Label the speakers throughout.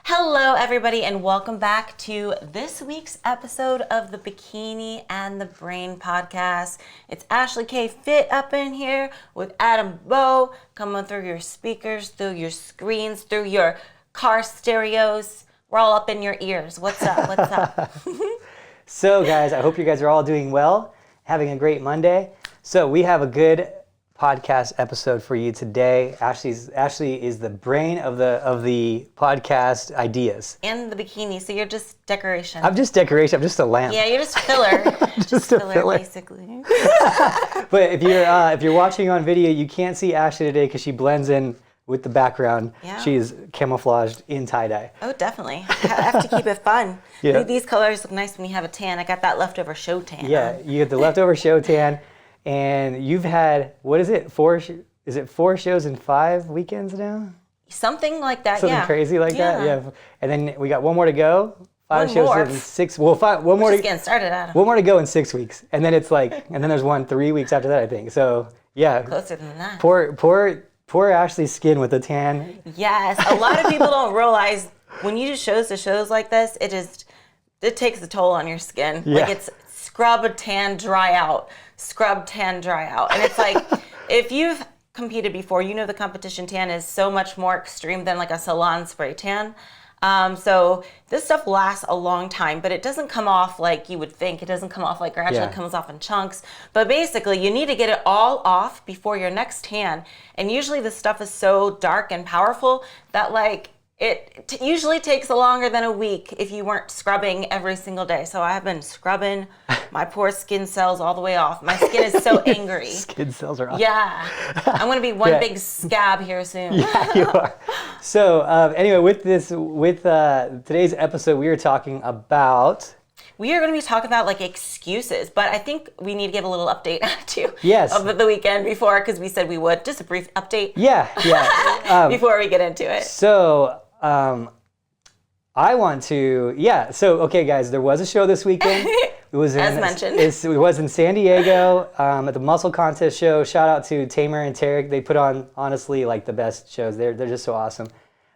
Speaker 1: Hello, everybody, and welcome back to this week's episode of the Bikini and the Brain podcast. It's Ashley K. Fit up in here with Adam Bowe coming through your speakers, through your screens, through your car stereos. We're all up in your ears. What's up? What's up?
Speaker 2: So, guys, I hope you guys are all doing well, having a great Monday. So, we have a good podcast episode for you today. Ashley is the brain of the podcast ideas.
Speaker 1: And the bikini, so you're just decoration.
Speaker 2: I'm just decoration. I'm just a lamp.
Speaker 1: Yeah, you're just filler.
Speaker 2: just a filler,
Speaker 1: basically.
Speaker 2: But if you're watching on video, you can't see Ashley today because she blends in with the background.
Speaker 1: Yeah.
Speaker 2: She's camouflaged in tie-dye.
Speaker 1: Oh, definitely. I have to keep it fun.
Speaker 2: Yeah.
Speaker 1: These colors look nice when you have a tan. I got that leftover show tan.
Speaker 2: Yeah, you get the leftover show tan. And you've had, what is it, four shows in 5 weekends now?
Speaker 1: Something like that,
Speaker 2: Something crazy like that? Yeah. And then we got one more to go. 5 shows
Speaker 1: more.
Speaker 2: in 6, well, one more
Speaker 1: We're just getting started, Adam.
Speaker 2: one more to go in 6 weeks. And then it's like, and then there's 3 weeks after that, I think. So, yeah.
Speaker 1: Closer than that.
Speaker 2: Poor Ashley's skin with the tan.
Speaker 1: Yes, a lot of people don't realize when you do shows to shows like this, it takes a toll on your skin.
Speaker 2: Yeah.
Speaker 1: Like it's scrub, tan, dry out. Scrub, tan, dry out. And it's like, if you've competed before, you know the competition tan is so much more extreme than like a salon spray tan. So this stuff lasts a long time, but it doesn't come off like you would think. It doesn't come off like gradually. It comes off in chunks. But basically, you need to get it all off before your next tan. And usually this stuff is so dark and powerful that like, it usually takes longer than a week if you weren't scrubbing every single day. So I have been scrubbing my poor skin cells all the way off. My skin is so angry.
Speaker 2: Skin cells are off.
Speaker 1: Yeah. I'm going to be one big scab here soon.
Speaker 2: Yeah, you are. So anyway, with today's episode, we are talking about...
Speaker 1: We are going to be talking about like excuses, but I think we need to give a little update too.
Speaker 2: Yes.
Speaker 1: Of the weekend before, because we said we would. Just a brief update.
Speaker 2: Yeah.
Speaker 1: Before we get into it.
Speaker 2: So... I want to, so, okay, guys, there was a show this weekend. It was
Speaker 1: As mentioned.
Speaker 2: It was in San Diego at the Muscle Contest show. Shout out to Tamer and Tarek. They put on, honestly, like the best shows. They're just so awesome.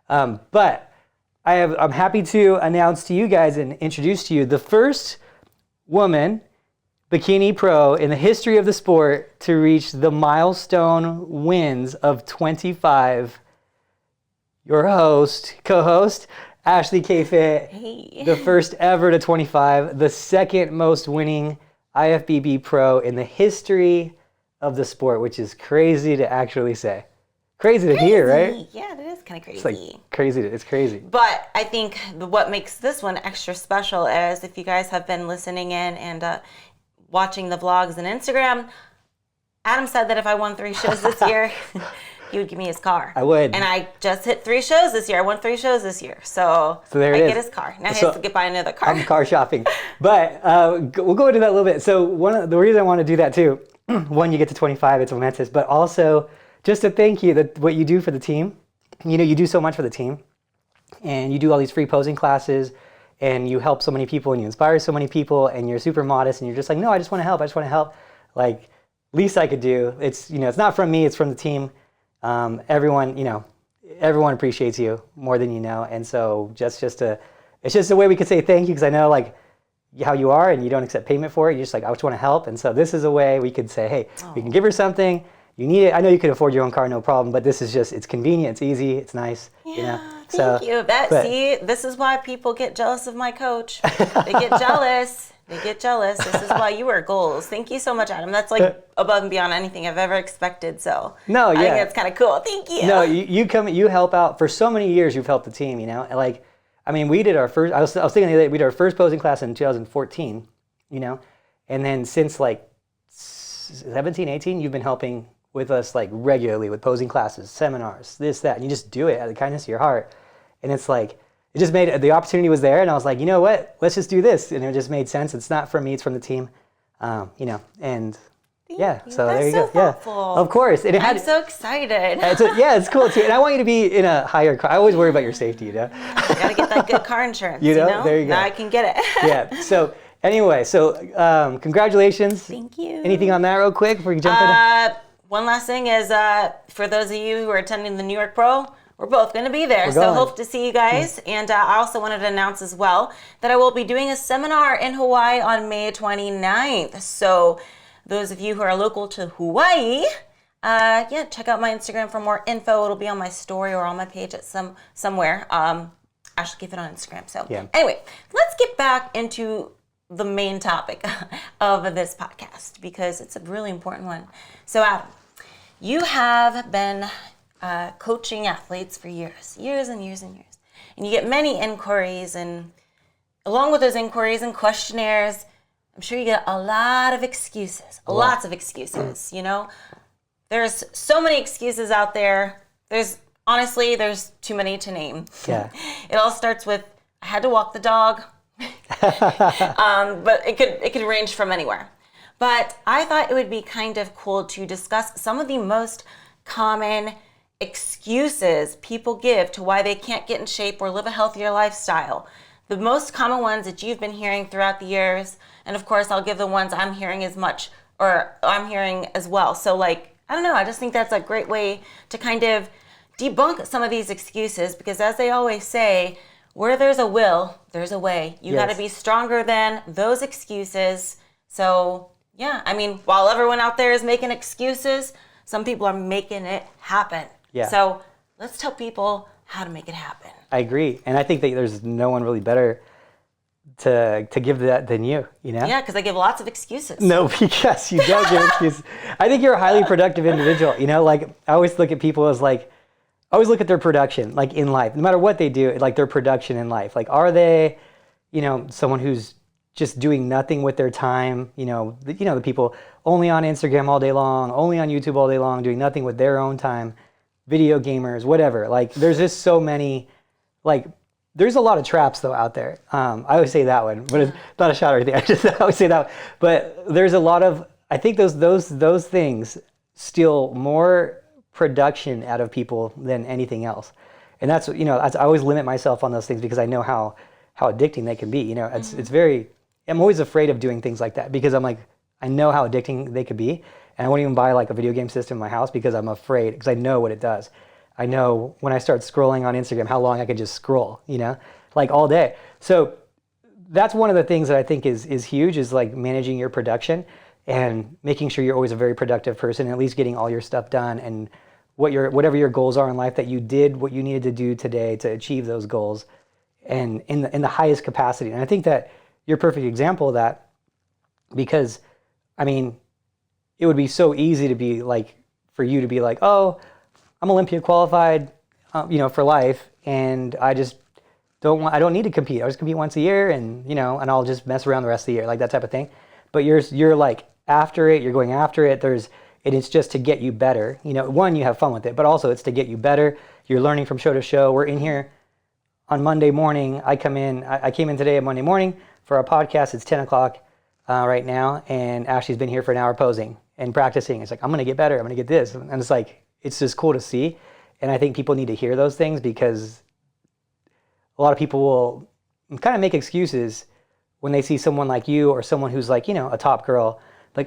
Speaker 2: But I'm happy to announce to you guys and introduce to you the first woman bikini pro in the history of the sport to reach the milestone wins of 25. Your co-host, Ashley K. Fit, the first ever to 25, the second most winning IFBB pro in the history of the sport, which is crazy to actually say. Crazy to hear, right?
Speaker 1: Yeah, it is kind of crazy.
Speaker 2: It's like crazy. It's crazy.
Speaker 1: But I think what makes this one extra special is if you guys have been listening in and watching the vlogs and Instagram, Adam said that if I won 3 shows this year, he would give me his car.
Speaker 2: I would.
Speaker 1: And I just hit 3 shows this year. I won 3 shows this year. So
Speaker 2: there
Speaker 1: I
Speaker 2: it is.
Speaker 1: get his car. Now he has to buy another car.
Speaker 2: I'm car shopping. But we'll go into that a little bit. So the reason I want to do that too, one, you get to 25, it's momentous, but also just to thank you that what you do for the team. You know, you do so much for the team. And you do all these free posing classes and you help so many people and you inspire so many people and you're super modest and you're just like, no, I just want to help. Like, least I could do. It's, it's not from me, it's from the team. Everyone appreciates you more than you know, and so it's just a way we could say thank you because I know like how you are, and you don't accept payment for it. You're just like, I just want to help, and so this is a way we could say, hey, we can give her something. You need it. I know you could afford your own car, no problem, but this is just it's convenient, it's easy, it's nice.
Speaker 1: Yeah, thank you. This is why people get jealous of my coach. They get jealous. This is why you are goals. Thank you so much, Adam. That's like above and beyond anything I've ever expected. So I think that's kind of cool. Thank you.
Speaker 2: No, you help out for so many years. You've helped the team. And like, I mean, we did our first. I was thinking the other day, we did our first posing class in 2014. And then since like 17, 18, you've been helping with us like regularly with posing classes, seminars, this, that, and you just do it out of the kindness of your heart. And it's like. It just made the opportunity was there, and I was like, you know what? Let's just do this, and it just made sense. It's not from me; it's from the team, and yeah. So
Speaker 1: That's
Speaker 2: there you
Speaker 1: so
Speaker 2: go.
Speaker 1: thoughtful.
Speaker 2: Yeah, of course. And
Speaker 1: I'm so excited.
Speaker 2: It's cool too. And I want you to be in a higher car. I always worry about your safety,
Speaker 1: I gotta get that good car insurance.
Speaker 2: There you go.
Speaker 1: Now I can get it.
Speaker 2: Yeah. So anyway, congratulations.
Speaker 1: Thank you.
Speaker 2: Anything on that real quick before you jump in?
Speaker 1: One last thing is for those of you who are attending the New York Pro. we're both going to be there. So
Speaker 2: going.
Speaker 1: hope to see you guys. And I also wanted to announce as well that I will be doing a seminar in Hawaii on May 29th. So those of you who are local to Hawaii, check out my Instagram for more info. It'll be on my story or on my page at somewhere. I should keep it on Instagram. So anyway, let's get back into the main topic of this podcast because it's a really important one. So Adam, you have been coaching athletes for years and years. And you get many inquiries, and along with those inquiries and questionnaires, I'm sure you get a lot of excuses, lots of excuses, you know? There's so many excuses out there. Honestly, there's too many to name.
Speaker 2: Yeah.
Speaker 1: It all starts with, I had to walk the dog, but it could range from anywhere. But I thought it would be kind of cool to discuss some of the most common excuses people give to why they can't get in shape or live a healthier lifestyle. The most common ones that you've been hearing throughout the years, and of course I'll give the ones I'm hearing as well. So I don't know, I just think that's a great way to kind of debunk some of these excuses because as they always say, where there's a will, there's a way. You got to be stronger than those excuses. So yeah, I mean, while everyone out there is making excuses, some people are making it happen.
Speaker 2: Yeah.
Speaker 1: So let's tell people how to make it happen.
Speaker 2: I agree. And I think that there's no one really better to give that than you know?
Speaker 1: Yeah, because I give lots of excuses.
Speaker 2: No, because you don't give excuses. I think you're a highly productive individual, you know? I always look at people as I always look at their production, in life, no matter what they do, their production in life. Are they, someone who's just doing nothing with their time? The people only on Instagram all day long, only on YouTube all day long, doing nothing with their own time, video gamers, whatever. There's just so many, there's a lot of traps though out there. I always say that one, but it's not a shot or anything. I always say that one. But there's a lot of, I think those things steal more production out of people than anything else. And that's, I always limit myself on those things because I know how addicting they can be. It's very, I'm always afraid of doing things like that because I'm I know how addicting they could be. And I won't even buy a video game system in my house because I'm afraid, because I know what it does. I know when I start scrolling on Instagram, how long I can just scroll, all day. So that's one of the things that I think is huge is managing your production and making sure you're always a very productive person, and at least getting all your stuff done and whatever your goals are in life, that you did what you needed to do today to achieve those goals and in the highest capacity. And I think that you're a perfect example of that because, I mean, it would be so easy to be for you to be oh, I'm Olympia qualified, for life, and I just I don't need to compete. I just compete once a year, and and I'll just mess around the rest of the year, that type of thing. But you're after it. You're going after it. And it's just to get you better. One, you have fun with it, but also it's to get you better. You're learning from show to show. We're in here on Monday morning. I came in today on Monday morning for our podcast. It's 10 o'clock right now, and Ashley's been here for an hour posing and practicing. It's I'm going to get better. I'm going to get this. And it's it's just cool to see. And I think people need to hear those things because a lot of people will kind of make excuses when they see someone like you or someone who's a top girl.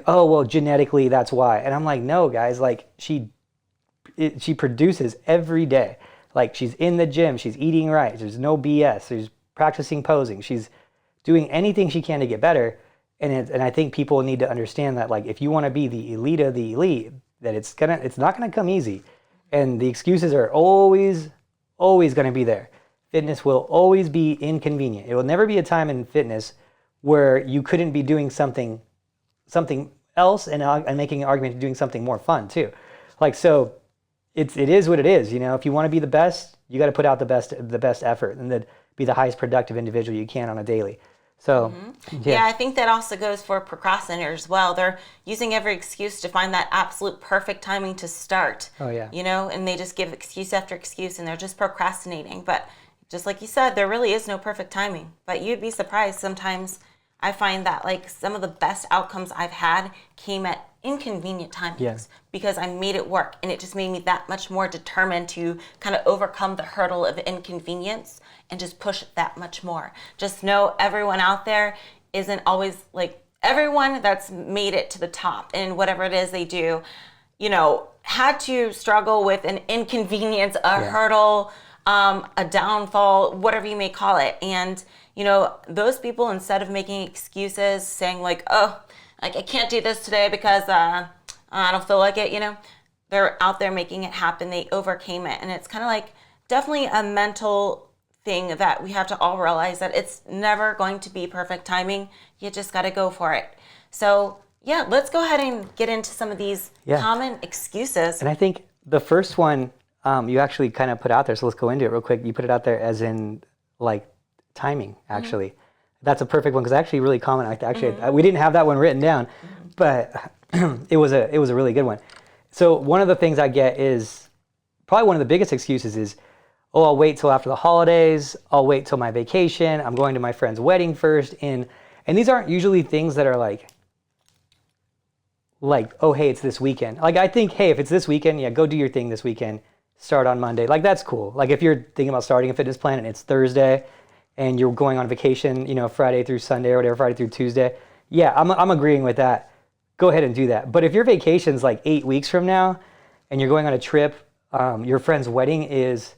Speaker 2: Oh, well, genetically, that's why. And I'm no, guys, she produces every day. She's in the gym, she's eating right, there's no BS, she's practicing posing, she's doing anything she can to get better. And I think people need to understand that, if you want to be the elite of the elite, that it's not gonna come easy. And the excuses are always gonna be there. Fitness will always be inconvenient. It will never be a time in fitness where you couldn't be doing something else and making an argument to doing something more fun too. So it is what it is. If you want to be the best, you got to put out the best effort and be the highest productive individual you can on a daily. So
Speaker 1: yeah, I think that also goes for procrastinators as well. They're using every excuse to find that absolute perfect timing to start.
Speaker 2: Oh yeah.
Speaker 1: And they just give excuse after excuse and they're just procrastinating. But just like you said, there really is no perfect timing. But you'd be surprised sometimes. I find that some of the best outcomes I've had came at inconvenient timings because I made it work, and it just made me that much more determined to kind of overcome the hurdle of inconvenience and just push it that much more. Just know everyone out there isn't always everyone that's made it to the top in whatever it is they do. had to struggle with an inconvenience, a hurdle, a downfall, whatever you may call it. And, those people, instead of making excuses, saying like, oh, like I can't do this today because I don't feel like it, they're out there making it happen. They overcame it. And it's kind of like definitely a mental thing that we have to all realize that it's never going to be perfect timing. You just got to go for it. So yeah, let's go ahead and get into some of these common excuses.
Speaker 2: And I think the first one you actually kind of put out there, so let's go into it real quick. You put it out there as in like timing, actually. Mm-hmm. That's a perfect one because actually really common. We didn't have that one written down, but it was a really good one. So one of the things I get is probably one of the biggest excuses is, oh, I'll wait till after the holidays. I'll wait till my vacation. I'm going to my friend's wedding first. And these aren't usually things that are like, oh, hey, it's this weekend. Like, I think, hey, if it's this weekend, go do your thing this weekend. Start on Monday. Like, that's cool. Like, if you're thinking about starting a fitness plan and it's Thursday and you're going on vacation, Friday through Sunday or whatever, Friday through Tuesday, I'm agreeing with that. Go ahead and do that. But if your vacation's like 8 weeks from now and you're going on a trip, your friend's wedding is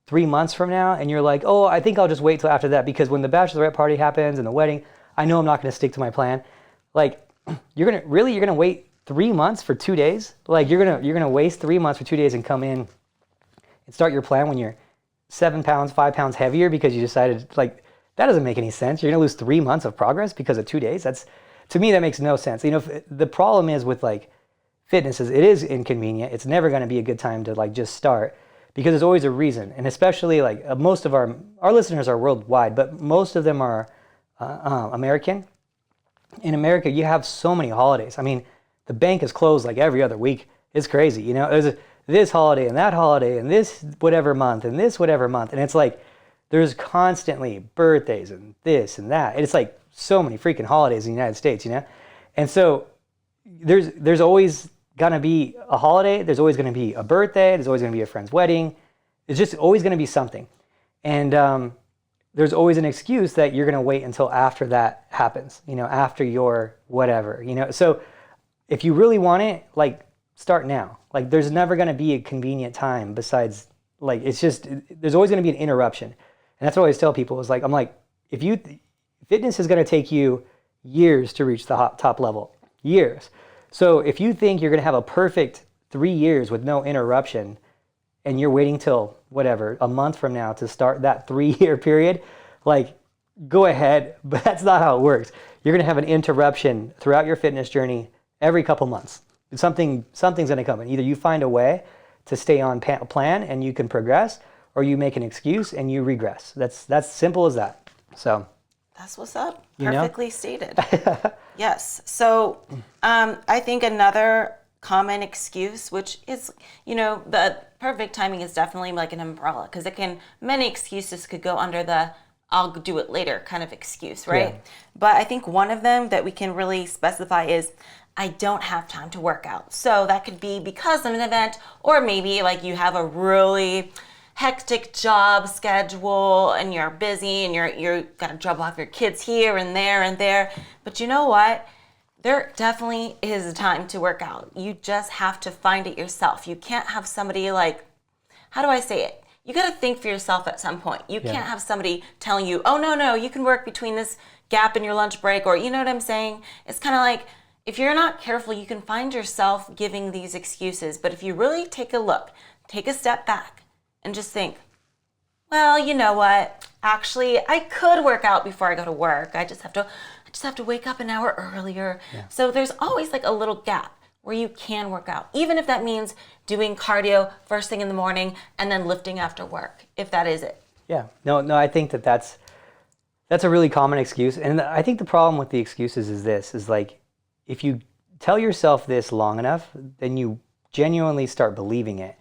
Speaker 2: 3 months from now, and you're like, oh, I think I'll just wait till after that because when the bachelorette party happens and the wedding, I know I'm not going to stick to my plan. Like, you're gonna wait 3 months for 2 days? Like, you're gonna waste 3 months for 2 days and come in and start your plan when you're 7 pounds, 5 pounds heavier because you decided, like, that doesn't make any sense. You're gonna lose 3 months of progress because of 2 days. To me, that makes no sense. The problem is with like fitness is it is inconvenient. It's never gonna be a good time to like just start because there's always a reason. And especially like most of our listeners are worldwide, but most of them are American. In America, you have so many holidays. I mean, the bank is closed like every other week. It's crazy, There's this holiday and that holiday and this whatever month and this whatever month. And it's like there's constantly birthdays and this and that. And it's like so many freaking holidays in the United States, And so there's always going to be a holiday. There's always going to be a birthday. There's always going to be a friend's wedding. It's just always going to be something. And there's always an excuse that you're going to wait until after that happens, after your whatever, So if you really want it, like, start now. Like, there's never going to be a convenient time besides, like, it's just, there's always going to be an interruption. And that's what I always tell people is like, I'm like, fitness is going to take you years to reach the top level, years. So if you think you're going to have a perfect 3 years with no interruption and you're waiting till whatever, a month from now to start that 3-year period, like, go ahead, but that's not how it works. You're going to have an interruption throughout your fitness journey every couple months. Something's going to come in. Either you find a way to stay on plan and you can progress, or you make an excuse and you regress. That's simple as that. So
Speaker 1: that's what's up. Perfectly stated. Yes. So I think another common excuse, which is, the perfect timing is definitely like an umbrella because many excuses could go under the I'll do it later kind of excuse, right? Yeah. But I think one of them that we can really specify is I don't have time to work out. So that could be because of an event, or maybe like you have a really hectic job schedule and you're busy and you're got to drop off your kids here and there. But you know what? There definitely is a time to work out. You just have to find it yourself. You can't have somebody like, how do I say it? You got to think for yourself at some point. You can't have somebody telling you, oh, no, you can work between this gap in your lunch break, or you know what I'm saying? It's kind of like, if you're not careful, you can find yourself giving these excuses. But if you really take a look, take a step back and just think, well, you know what? Actually, I could work out before I go to work. I just have to wake up an hour earlier. Yeah. So there's always like a little gap where you can work out, even if that means doing cardio first thing in the morning and then lifting after work, if that is it.
Speaker 2: Yeah. No, I think that's a really common excuse. And I think the problem with the excuses is like, if you tell yourself this long enough, then you genuinely start believing it.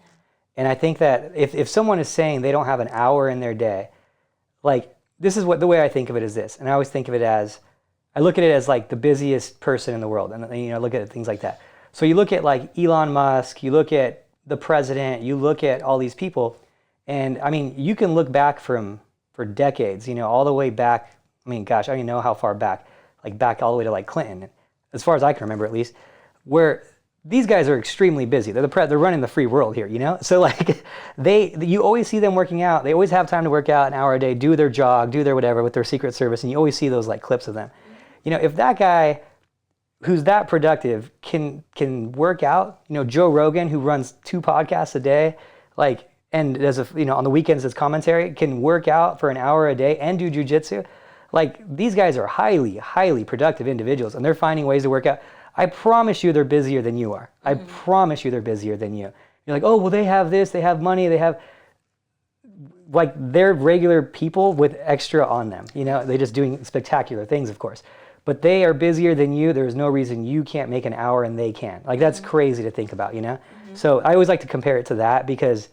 Speaker 2: And I think that if someone is saying they don't have an hour in their day, like, this is the way I think of it is this. And I always think of it as, I look at it as like the busiest person in the world. And look at things like that. So you look at like Elon Musk, you look at the president, you look at all these people. And I mean, you can look back for decades, all the way back. I mean, gosh, I don't even know how far back, like back all the way to like Clinton, as far as I can remember at least, where these guys are extremely busy. They're running the free world here, you know? So like you always see them working out. They always have time to work out an hour a day, do their jog, do their whatever with their Secret Service. And you always see those like clips of them. You know, if that guy who's that productive can work out, you know, Joe Rogan, who runs 2 podcasts a day, like, and does on the weekends as commentary, can work out for an hour a day and do jujitsu. Like, these guys are highly, highly productive individuals, and they're finding ways to work out. I promise you they're busier than you are. I promise you they're busier than you. You're like, oh, well, they have this, they have money, they have, like, they're regular people with extra on them. You know, they're just doing spectacular things, of course. But they are busier than you. There's no reason you can't make an hour and they can. Like, that's crazy to think about, you know? So I always like to compare it to that, because,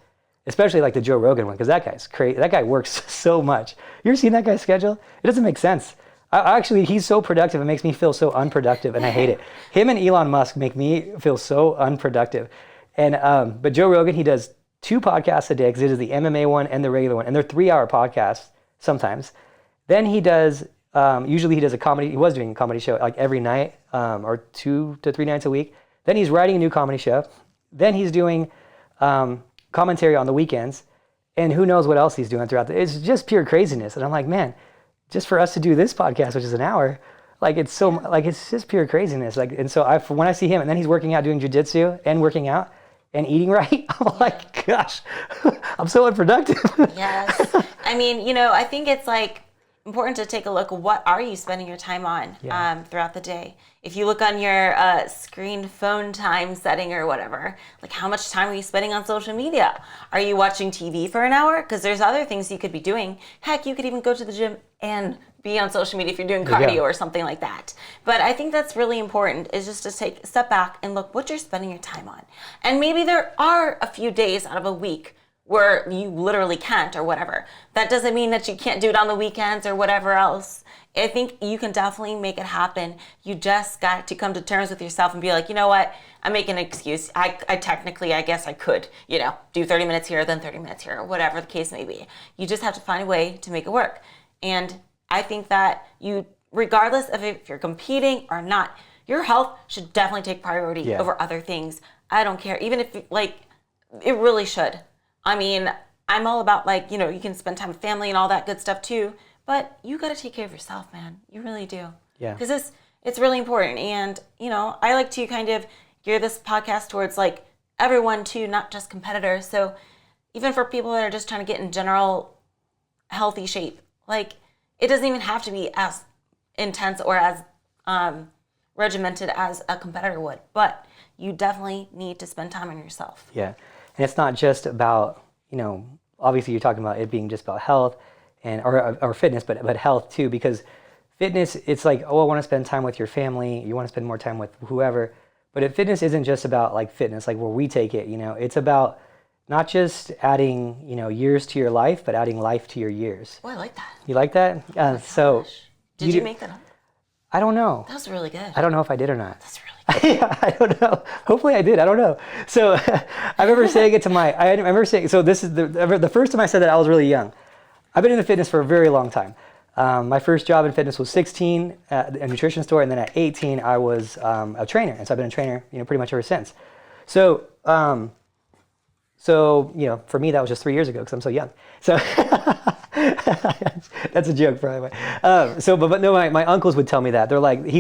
Speaker 2: especially like the Joe Rogan one, because that guy's crazy. That guy works so much. You ever seen that guy's schedule? It doesn't make sense. Actually, he's so productive, it makes me feel so unproductive, and I hate it. Him and Elon Musk make me feel so unproductive. And but Joe Rogan, he does 2 podcasts a day, because he does the MMA one and the regular one, and they're 3-hour podcasts sometimes. Then he does, usually he does a comedy, he was doing a comedy show like every night, or 2 to 3 nights a week. Then he's writing a new comedy show. Then he's doing commentary on the weekends, and who knows what else he's doing throughout it's just pure craziness. And I'm like, man, just for us to do this podcast, which is an hour, like, it's so, like, it's just pure craziness. Like, and so when I see him, and then he's working out, doing jiu-jitsu and working out and eating right, I'm like, gosh, I'm so unproductive.
Speaker 1: Yes. I mean, you know, I think it's like important to take a look. What are you spending your time on throughout the day? If you look on your screen phone time setting or whatever, like, how much time are you spending on social media? Are you watching TV for an hour? Because there's other things you could be doing. Heck, you could even go to the gym and be on social media if you're doing cardio or something like that. But I think that's really important, is just to take a step back and look what you're spending your time on. And maybe there are a few days out of a week where you literally can't or whatever. That doesn't mean that you can't do it on the weekends or whatever else. I think you can definitely make it happen. You just got to come to terms with yourself and be like, you know what? I'm making an excuse. I technically, I guess I could, you know, do 30 minutes here, then 30 minutes here, or whatever the case may be. You just have to find a way to make it work. And I think that you, regardless of if you're competing or not, your health should definitely take priority over other things. I don't care. Even if, like, it really should. I mean, I'm all about, like, you know, you can spend time with family and all that good stuff too, but you got to take care of yourself, man. You really do. Yeah. Because it's really important. And, you know, I like to kind of gear this podcast towards, like, everyone too, not just competitors. So even for people that are just trying to get in general healthy shape, like, it doesn't even have to be as intense or as regimented as a competitor would, but you definitely need to spend time on yourself.
Speaker 2: Yeah. And it's not just about, you know, obviously you're talking about it being just about health and or fitness, but health too, because fitness, it's like, oh, I want to spend time with your family, you want to spend more time with whoever, but fitness isn't just about, like, fitness, like where we take it, you know, it's about not just adding, you know, years to your life, but adding life to your years.
Speaker 1: Oh, I like that.
Speaker 2: You like that? So
Speaker 1: did you make that up?
Speaker 2: I don't know.
Speaker 1: That was really good.
Speaker 2: I don't know if I did or not.
Speaker 1: That's really good.
Speaker 2: I don't know. Hopefully I did. I don't know. So I remember saying it to so this is the first time I said that, I was really young. I've been in the fitness for a very long time. My first job in fitness was 16 at a nutrition store, and then at 18 I was a trainer, and so I've been a trainer, you know, pretty much ever since. So you know, for me that was just 3 years ago because I'm so young. So that's a joke, probably. But no, my uncles would tell me that. They're like, he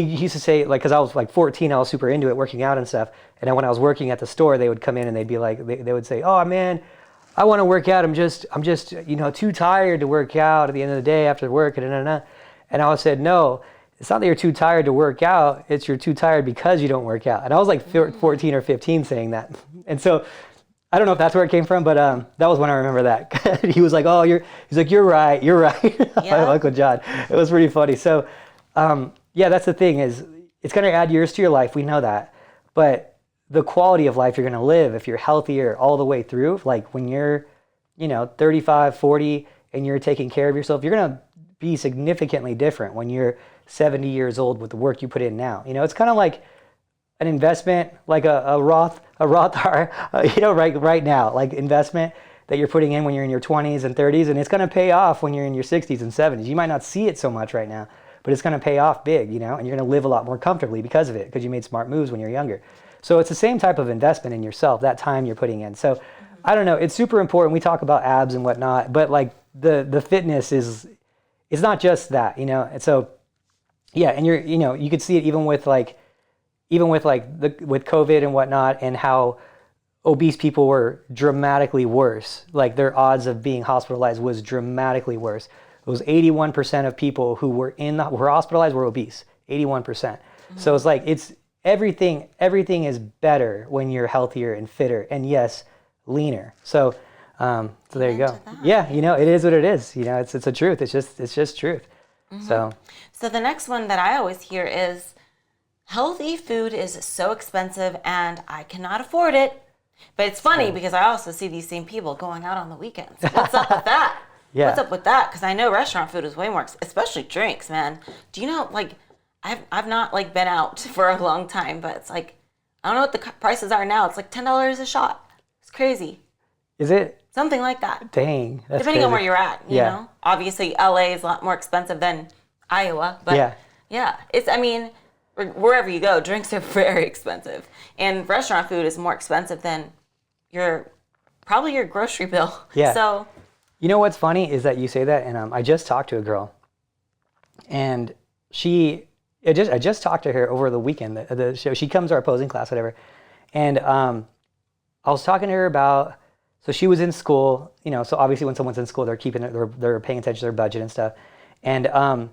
Speaker 2: used to say, like, because I was like 14, I was super into it, working out and stuff. And then when I was working at the store, they would come in and they'd be like, they would say, oh man, I want to work out. I'm just, you know, too tired to work out at the end of the day after work. And I always said, no, it's not that you're too tired to work out. It's you're too tired because you don't work out. And I was like 14 or 15 saying that. And so I don't know if that's where it came from, but that was when I remember that. He was like, oh, he's like, you're right. Yeah. My Uncle John. It was pretty funny. So yeah, that's the thing, is it's going to add years to your life. We know that. But the quality of life you're going to live if you're healthier all the way through, like when you're, you know, 35, 40, and you're taking care of yourself, you're going to be significantly different when you're 70 years old with the work you put in now. You know, it's kind of like an investment, like a Roth you know, right now, like investment that you're putting in when you're in your 20s and 30s, and it's going to pay off when you're in your 60s and 70s. You might not see it so much right now, but it's going to pay off big, and you're going to live a lot more comfortably because of it, because you made smart moves when you're younger. So it's the same type of investment in yourself, that time you're putting in. So I don't know, it's super important. We talk about abs and whatnot, but like the fitness it's not just that, And so, yeah, and you could see it even with COVID and whatnot, and how obese people were dramatically worse. Like their odds of being hospitalized was dramatically worse. It was 81% of people who were hospitalized were obese. 81%. So it's like everything is better when you're healthier and fitter, and yes, leaner. So there you go. Yeah, it is what it is. It's a truth. It's just truth. So
Speaker 1: the next one that I always hear is, healthy food is so expensive and I cannot afford it. But it's funny because I also see these same people going out on the weekends. What's up with that?
Speaker 2: Yeah.
Speaker 1: What's up with that? Because I know restaurant food is way more, especially drinks, man. Do you know, like, I've not like been out for a long time, but it's like, I don't know what the prices are now. It's like $10 a shot. It's crazy.
Speaker 2: Is it?
Speaker 1: Something like that.
Speaker 2: Dang. That's
Speaker 1: Depending
Speaker 2: crazy.
Speaker 1: on where you're at, you know. Obviously, LA is a lot more expensive than Iowa, but yeah, wherever you go, drinks are very expensive, and restaurant food is more expensive than probably your grocery bill.
Speaker 2: Yeah.
Speaker 1: So,
Speaker 2: you know what's funny is that you say that, and I just talked to a girl, and I just talked to her over the weekend. The show, she comes to our posing class, whatever, and I was talking to her about. So she was in school, So obviously, when someone's in school, they're they're paying attention to their budget and stuff, and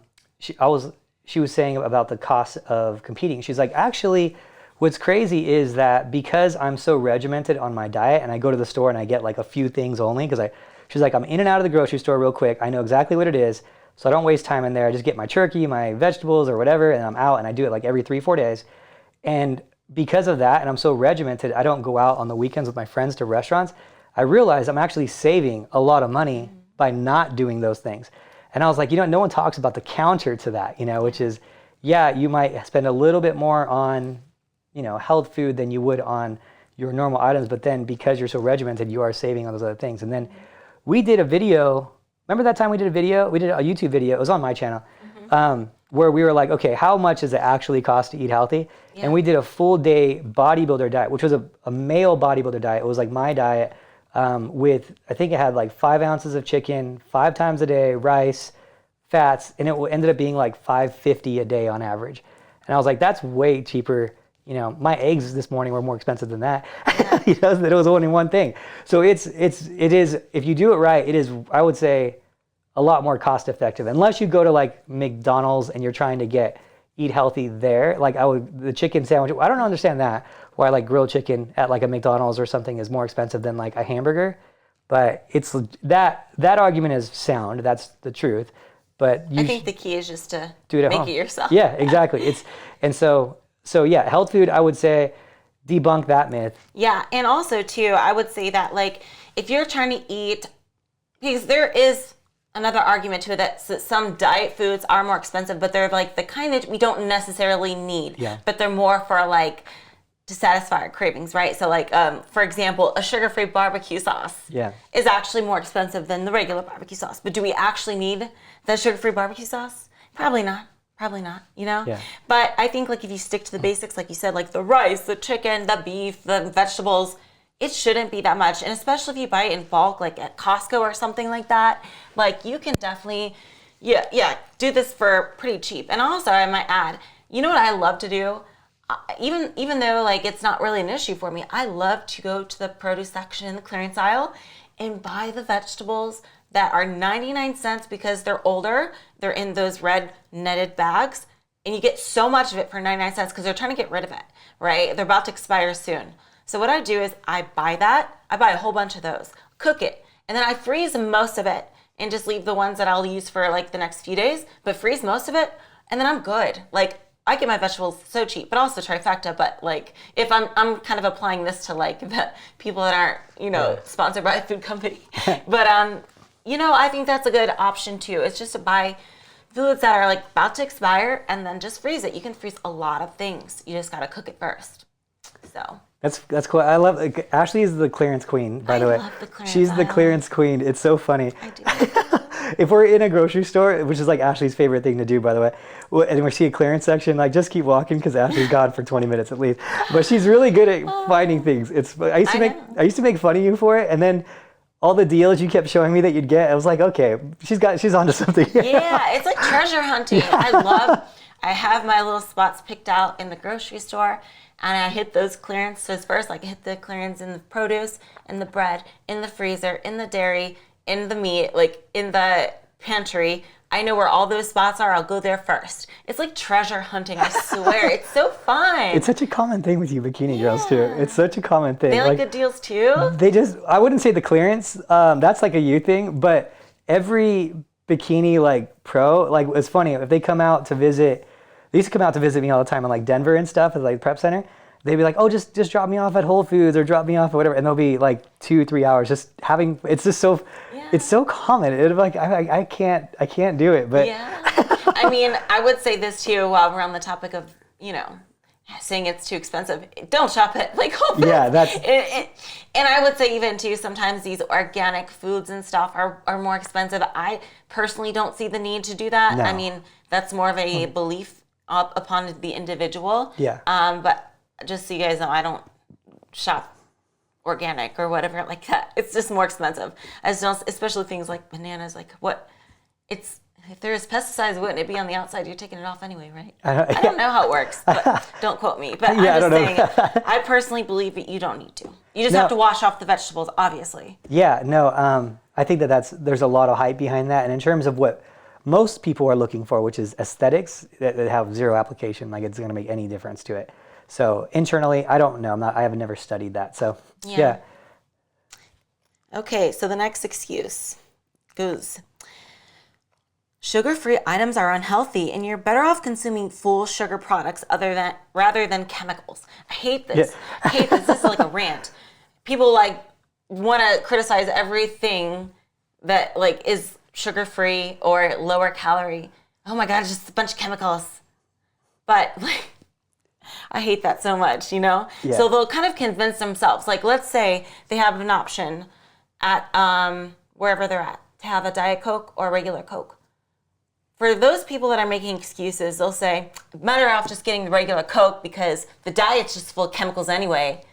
Speaker 2: she was saying about the cost of competing. She's like, actually, what's crazy is that because I'm so regimented on my diet, and I go to the store and I get like a few things only, she's like, I'm in and out of the grocery store real quick. I know exactly what it is, so I don't waste time in there. I just get my turkey, my vegetables, or whatever, and I'm out, and I do it like every 3-4 days. And because of that, and I'm so regimented, I don't go out on the weekends with my friends to restaurants. I realize I'm actually saving a lot of money by not doing those things. And I was like, no one talks about the counter to that, which is, you might spend a little bit more on, health food than you would on your normal items, but then because you're so regimented, you are saving on those other things. And then we did a video. Remember that time we did a video? We did a YouTube video. It was on my channel, where we were like, okay, how much does it actually cost to eat healthy? Yeah. And we did a full day bodybuilder diet, which was a male bodybuilder diet. It was like my diet. With, I think it had like 5 ounces of chicken, 5 times a day, rice, fats, and it ended up being like $5.50 a day on average. And I was like, that's way cheaper. My eggs this morning were more expensive than that. That it was only one thing. So it is, if you do it right, it is, I would say, a lot more cost effective. Unless you go to like McDonald's and you're trying to eat healthy there. Like the chicken sandwich, I don't understand that. Why like grilled chicken at like a McDonald's or something is more expensive than like a hamburger, but it's that argument is sound. That's the truth. But
Speaker 1: I think the key is just to
Speaker 2: do it at
Speaker 1: make
Speaker 2: home.
Speaker 1: It yourself.
Speaker 2: Yeah, exactly. So yeah, health food. I would say debunk that myth.
Speaker 1: Yeah, and also too, I would say that like if you're trying to eat, because there is another argument to it that some diet foods are more expensive, but they're like the kind that we don't necessarily need.
Speaker 2: Yeah.
Speaker 1: But they're more for like to satisfy our cravings, right? So like, for example, a sugar-free barbecue sauce is actually more expensive than the regular barbecue sauce. But do we actually need that sugar-free barbecue sauce? Probably not,
Speaker 2: Yeah.
Speaker 1: But I think like if you stick to the basics, like you said, like the rice, the chicken, the beef, the vegetables, it shouldn't be that much. And especially if you buy it in bulk, like at Costco or something like that, like you can definitely, do this for pretty cheap. And also I might add, you know what I love to do? Even though like it's not really an issue for me, I love to go to the produce section in the clearance aisle and buy the vegetables that are 99 cents because they're older. They're in those red netted bags, and you get so much of it for 99 cents because they're trying to get rid of it, right? They're about to expire soon. So what I do is I buy a whole bunch of those, cook it, and then I freeze most of it and just leave the ones that I'll use for like the next few days, but freeze most of it, and then I'm good. Like I get my vegetables so cheap, but also trifecta. But like, if I'm kind of applying this to like the people that aren't, sponsored by a food company. But, I think that's a good option too. It's just to buy foods that are like about to expire and then just freeze it. You can freeze a lot of things. You just got to cook it first. So.
Speaker 2: That's cool. I love Ashley is the clearance queen, by the way.
Speaker 1: I love the clearance
Speaker 2: She's the
Speaker 1: aisle.
Speaker 2: clearance queen. It's so funny.
Speaker 1: I do.
Speaker 2: if we're in a grocery store, which is like Ashley's favorite thing to do, by the way, and we see a clearance section, like just keep walking because Ashley's gone for 20 minutes at least. But she's really good at finding things. I used to make fun of you for it, and then all the deals you kept showing me that you'd get, I was like, okay, she's onto something.
Speaker 1: Yeah, it's like treasure hunting. I have my little spots picked out in the grocery store, and I hit those clearances first. Like I hit the clearance in the produce, in the bread, in the freezer, in the dairy, in the meat, like in the pantry. I know where all those spots are. I'll go there first. It's like treasure hunting, I swear. It's so fun.
Speaker 2: It's such a common thing with you bikini girls too. It's such a common thing.
Speaker 1: They like good deals too?
Speaker 2: I wouldn't say the clearance, that's like a you thing, but every bikini like pro, like it's funny, if they come out to visit, they used to come out to visit me all the time in like Denver and stuff at like prep center. They'd be like, oh, just drop me off at Whole Foods or drop me off or whatever. And they'll be like 2-3 hours just having, it's just so, it's so common. It's like, I can't do it, but.
Speaker 1: Yeah. I mean, I would say this too, while we're on the topic of, saying it's too expensive. Don't shop at like Whole Foods.
Speaker 2: Yeah, that's.
Speaker 1: And I would say even too, sometimes these organic foods and stuff are more expensive. I personally don't see the need to do that.
Speaker 2: No.
Speaker 1: I mean, that's more of a belief upon the individual.
Speaker 2: Yeah.
Speaker 1: But just so you guys know, I don't shop organic or whatever like that. It's just more expensive. I just don't, especially things like bananas. Like if there's pesticides, wouldn't it be on the outside? You're taking it off anyway, right? I don't know how it works, but don't quote me. But
Speaker 2: Yeah,
Speaker 1: I'm just saying, I personally believe that you don't need to. You just have to wash off the vegetables, obviously.
Speaker 2: Yeah, no, I think there's a lot of hype behind that. And in terms of what most people are looking for, which is aesthetics that have zero application, like it's going to make any difference to it. So internally, I don't know. I have never studied that. So yeah.
Speaker 1: Okay, so the next excuse goes, sugar-free items are unhealthy and you're better off consuming full sugar products rather than chemicals. I hate this. I hate this. This is like a rant. People like want to criticize everything that like is sugar-free or lower calorie. Oh my God, it's just a bunch of chemicals. But like, I hate that so much, Yeah. So they'll kind of convince themselves. Like, let's say they have an option at wherever they're at to have a Diet Coke or a regular Coke. For those people that are making excuses, they'll say, better off just getting the regular Coke because the diet's just full of chemicals anyway.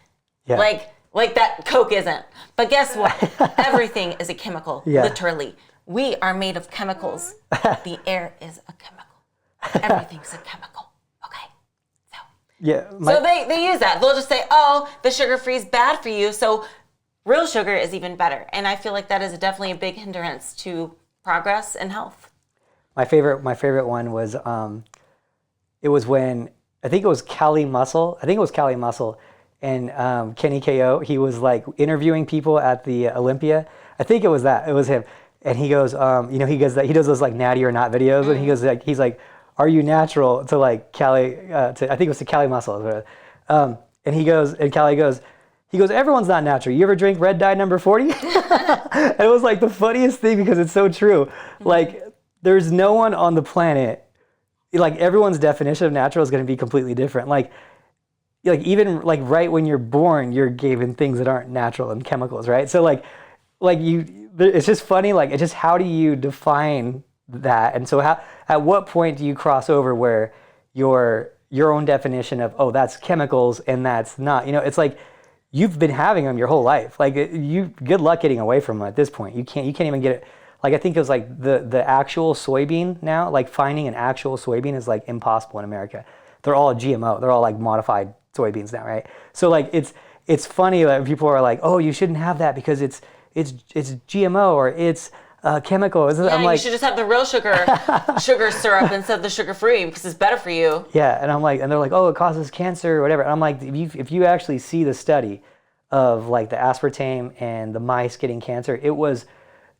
Speaker 1: Yeah. Like that Coke isn't. But guess what? Everything is a chemical, literally. We are made of chemicals. The air is a chemical. Everything's a chemical.
Speaker 2: Yeah.
Speaker 1: So they use that. They'll just say, oh, the sugar-free is bad for you, so real sugar is even better. And I feel like that is definitely a big hindrance to progress and health.
Speaker 2: My favorite one was, it was when, I think it was Cali Muscle, and Kenny KO, he was like interviewing people at the Olympia. I think it was him. And he goes, he does those like natty or not videos, and he goes like, he's like, are you natural to like Cali, I think it was to Cali Muscle. And Cali goes, everyone's not natural. You ever drink red dye number 40? And it was like the funniest thing because it's so true. Like there's no one on the planet, like everyone's definition of natural is going to be completely different. Like even like right when you're born, you're given things that aren't natural and chemicals, right? So like it's just funny. Like it's just, how do you define that? And so at what point do you cross over where your own definition of, oh, that's chemicals and that's not, it's like you've been having them your whole life. Like good luck getting away from them at this point. You can't even get it. Like I think it was like the actual soybean now, like finding an actual soybean is like impossible in America. They're all GMO. They're all like modified soybeans now, right? So like it's funny that people are like, oh, you shouldn't have that because it's GMO or it's chemical.
Speaker 1: Yeah, I'm like, you should just have the real sugar syrup instead of the sugar-free because it's better for you.
Speaker 2: Yeah, and I'm like, and they're like, oh, it causes cancer or whatever. And I'm like, if you actually see the study of like the aspartame and the mice getting cancer, it was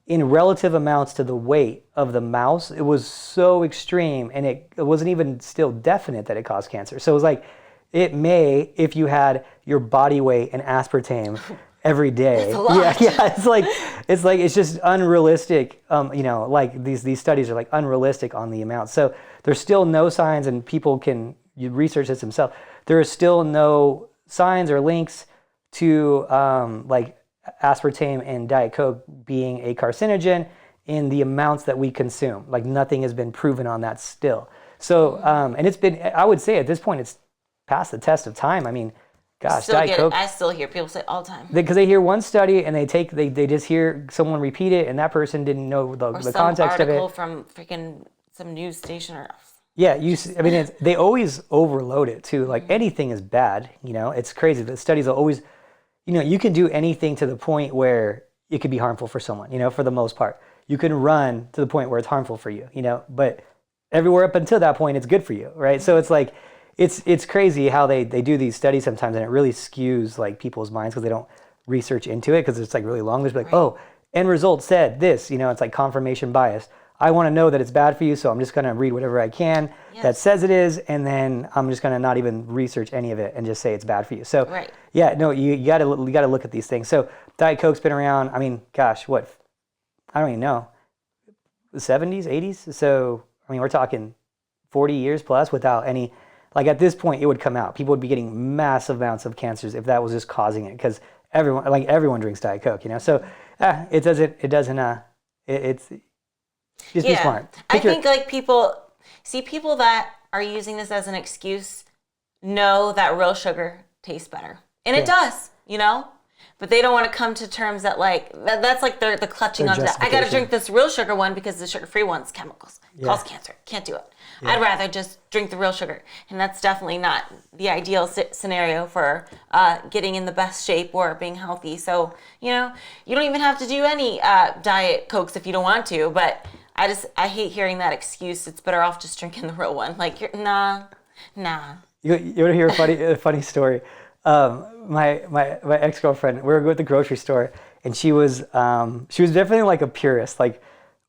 Speaker 2: in relative amounts to the weight of the mouse. It was so extreme, and it wasn't even still definite that it caused cancer. So it was like, it may, if you had your body weight in aspartame every day.
Speaker 1: That's a lot.
Speaker 2: Yeah. It's just unrealistic. Like these studies are like unrealistic on the amount. So there's still no signs, and people can research this themselves. There is still no signs or links to like aspartame and Diet Coke being a carcinogen in the amounts that we consume. Like nothing has been proven on that still. So, and it's been, I would say at this point, it's past the test of time. I mean, gosh, Diet Coke.
Speaker 1: I still hear people say it all the time.
Speaker 2: Because they hear one study and they just hear someone repeat it, and that person didn't know the context of it.
Speaker 1: Or some article from freaking some news station or.
Speaker 2: Yeah, they always overload it too. Like anything is bad, it's crazy. The studies will always, you can do anything to the point where it could be harmful for someone, for the most part. You can run to the point where it's harmful for you, but everywhere up until that point, it's good for you, right? So it's like, it's crazy how they do these studies sometimes, and it really skews like people's minds because they don't research into it because it's like really long. There's like, oh, end result said this, it's like confirmation bias. I want to know that it's bad for you, so I'm just going to read whatever I can that says it is, and then I'm just going to not even research any of it and just say it's bad for you. So, yeah, no, you got to look at these things. So, Diet Coke's been around. I mean, gosh, what? I don't even know. The 70s, 80s. So, I mean, we're talking 40 years plus without any. Like at this point, it would come out. People would be getting massive amounts of cancers if that was just causing it, because everyone drinks Diet Coke, So, it's. Just be smart.
Speaker 1: I think like people that are using this as an excuse know that real sugar tastes better. And it does, but they don't want to come to terms that like, that's like the clutching onto that. I got to drink this real sugar one because the sugar-free one's chemicals. Cause cancer. Can't do it. Yeah. I'd rather just drink the real sugar. And that's definitely not the ideal scenario for getting in the best shape or being healthy. So, you don't even have to do any Diet Cokes if you don't want to, but I hate hearing that excuse. It's better off just drinking the real one. Like, nah.
Speaker 2: You want to hear a funny story? My ex-girlfriend, we were going to the grocery store, and she was definitely like a purist, like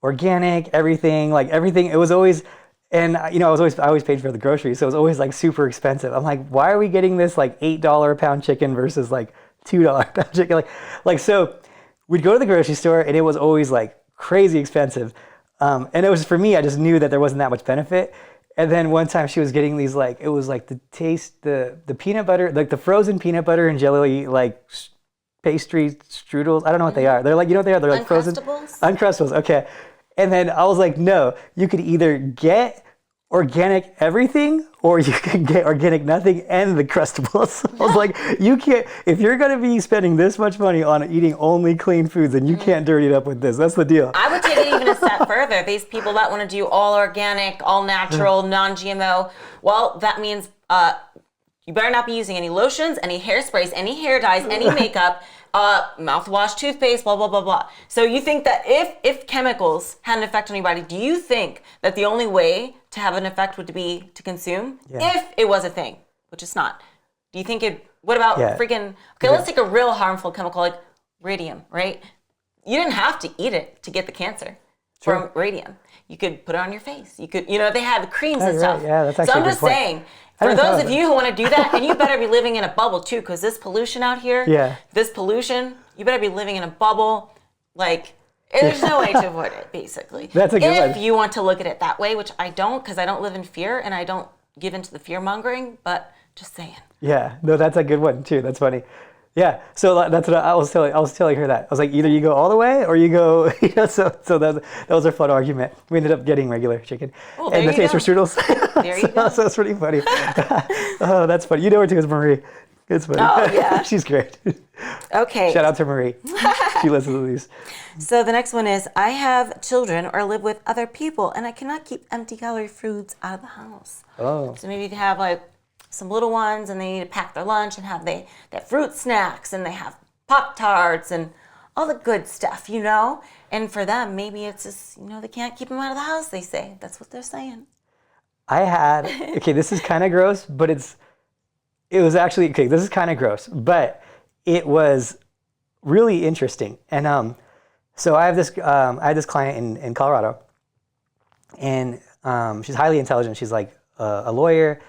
Speaker 2: organic, everything. It was always, and I always paid for the groceries, so it was always like super expensive. I'm like, why are we getting this like $8 a pound chicken versus like $2 a pound chicken? Like so, we'd go to the grocery store, and it was always like crazy expensive. And it was, for me, I just knew that there wasn't that much benefit. And then one time she was getting these it was like the peanut butter, like the frozen peanut butter and jelly, like pastry strudels. I don't know what they are. They're like, what they are? They're like frozen. Uncrustables. Okay. And then I was like, no, you could either get organic everything, or you can get organic nothing and the Crustables. I was like, you can't, if you're going to be spending this much money on eating only clean foods, then you can't dirty it up with this. That's the deal.
Speaker 1: I would take it even a step further. These people that want to do all organic, all natural, non-GMO, well, that means you better not be using any lotions, any hairsprays, any hair dyes, any makeup, mouthwash, toothpaste, blah, blah, blah, blah. So you think that if chemicals had an effect on your body, do you think that the only way to have an effect would be to consume? If it was a thing, which it's not. Do you think what about let's take a real harmful chemical like radium, right? You didn't have to eat it to get the cancer from radium. You could put it on your face. You could, they had creams and stuff.
Speaker 2: Yeah, that's actually
Speaker 1: so I'm just saying, for those of you who want to do that, and you better be living in a bubble too, because this pollution out here, this pollution, you better be living in a bubble. Like, there's no way to avoid it, basically.
Speaker 2: That's a good one.
Speaker 1: If you want to look at it that way, which I don't, because I don't live in fear and I don't give into the fear mongering, but just saying. Yeah,
Speaker 2: no, that's a good one too. That's funny. Yeah, so that's what I was telling her that. I was like, either you go all the way or you go, so that was our fun argument. We ended up getting regular chicken.
Speaker 1: Oh,
Speaker 2: and the taste for strudels.
Speaker 1: There you go.
Speaker 2: So it's pretty funny. Oh, that's funny. You know her too, it's Marie. It's funny.
Speaker 1: Oh, yeah.
Speaker 2: She's great.
Speaker 1: Okay.
Speaker 2: Shout out to Marie. She listens to these.
Speaker 1: So the next one is, I have children or live with other people, and I cannot keep empty calorie foods out of the house. Oh. So maybe you can have like some little ones, and they need to pack their lunch and have their fruit snacks, and they have Pop-Tarts and all the good stuff, And for them, maybe it's just, they can't keep them out of the house, they say. That's what they're saying.
Speaker 2: This is kind of gross, but it was actually, this is kind of gross, but it was really interesting. And so I have this client in Colorado, and she's highly intelligent. She's like a lawyer,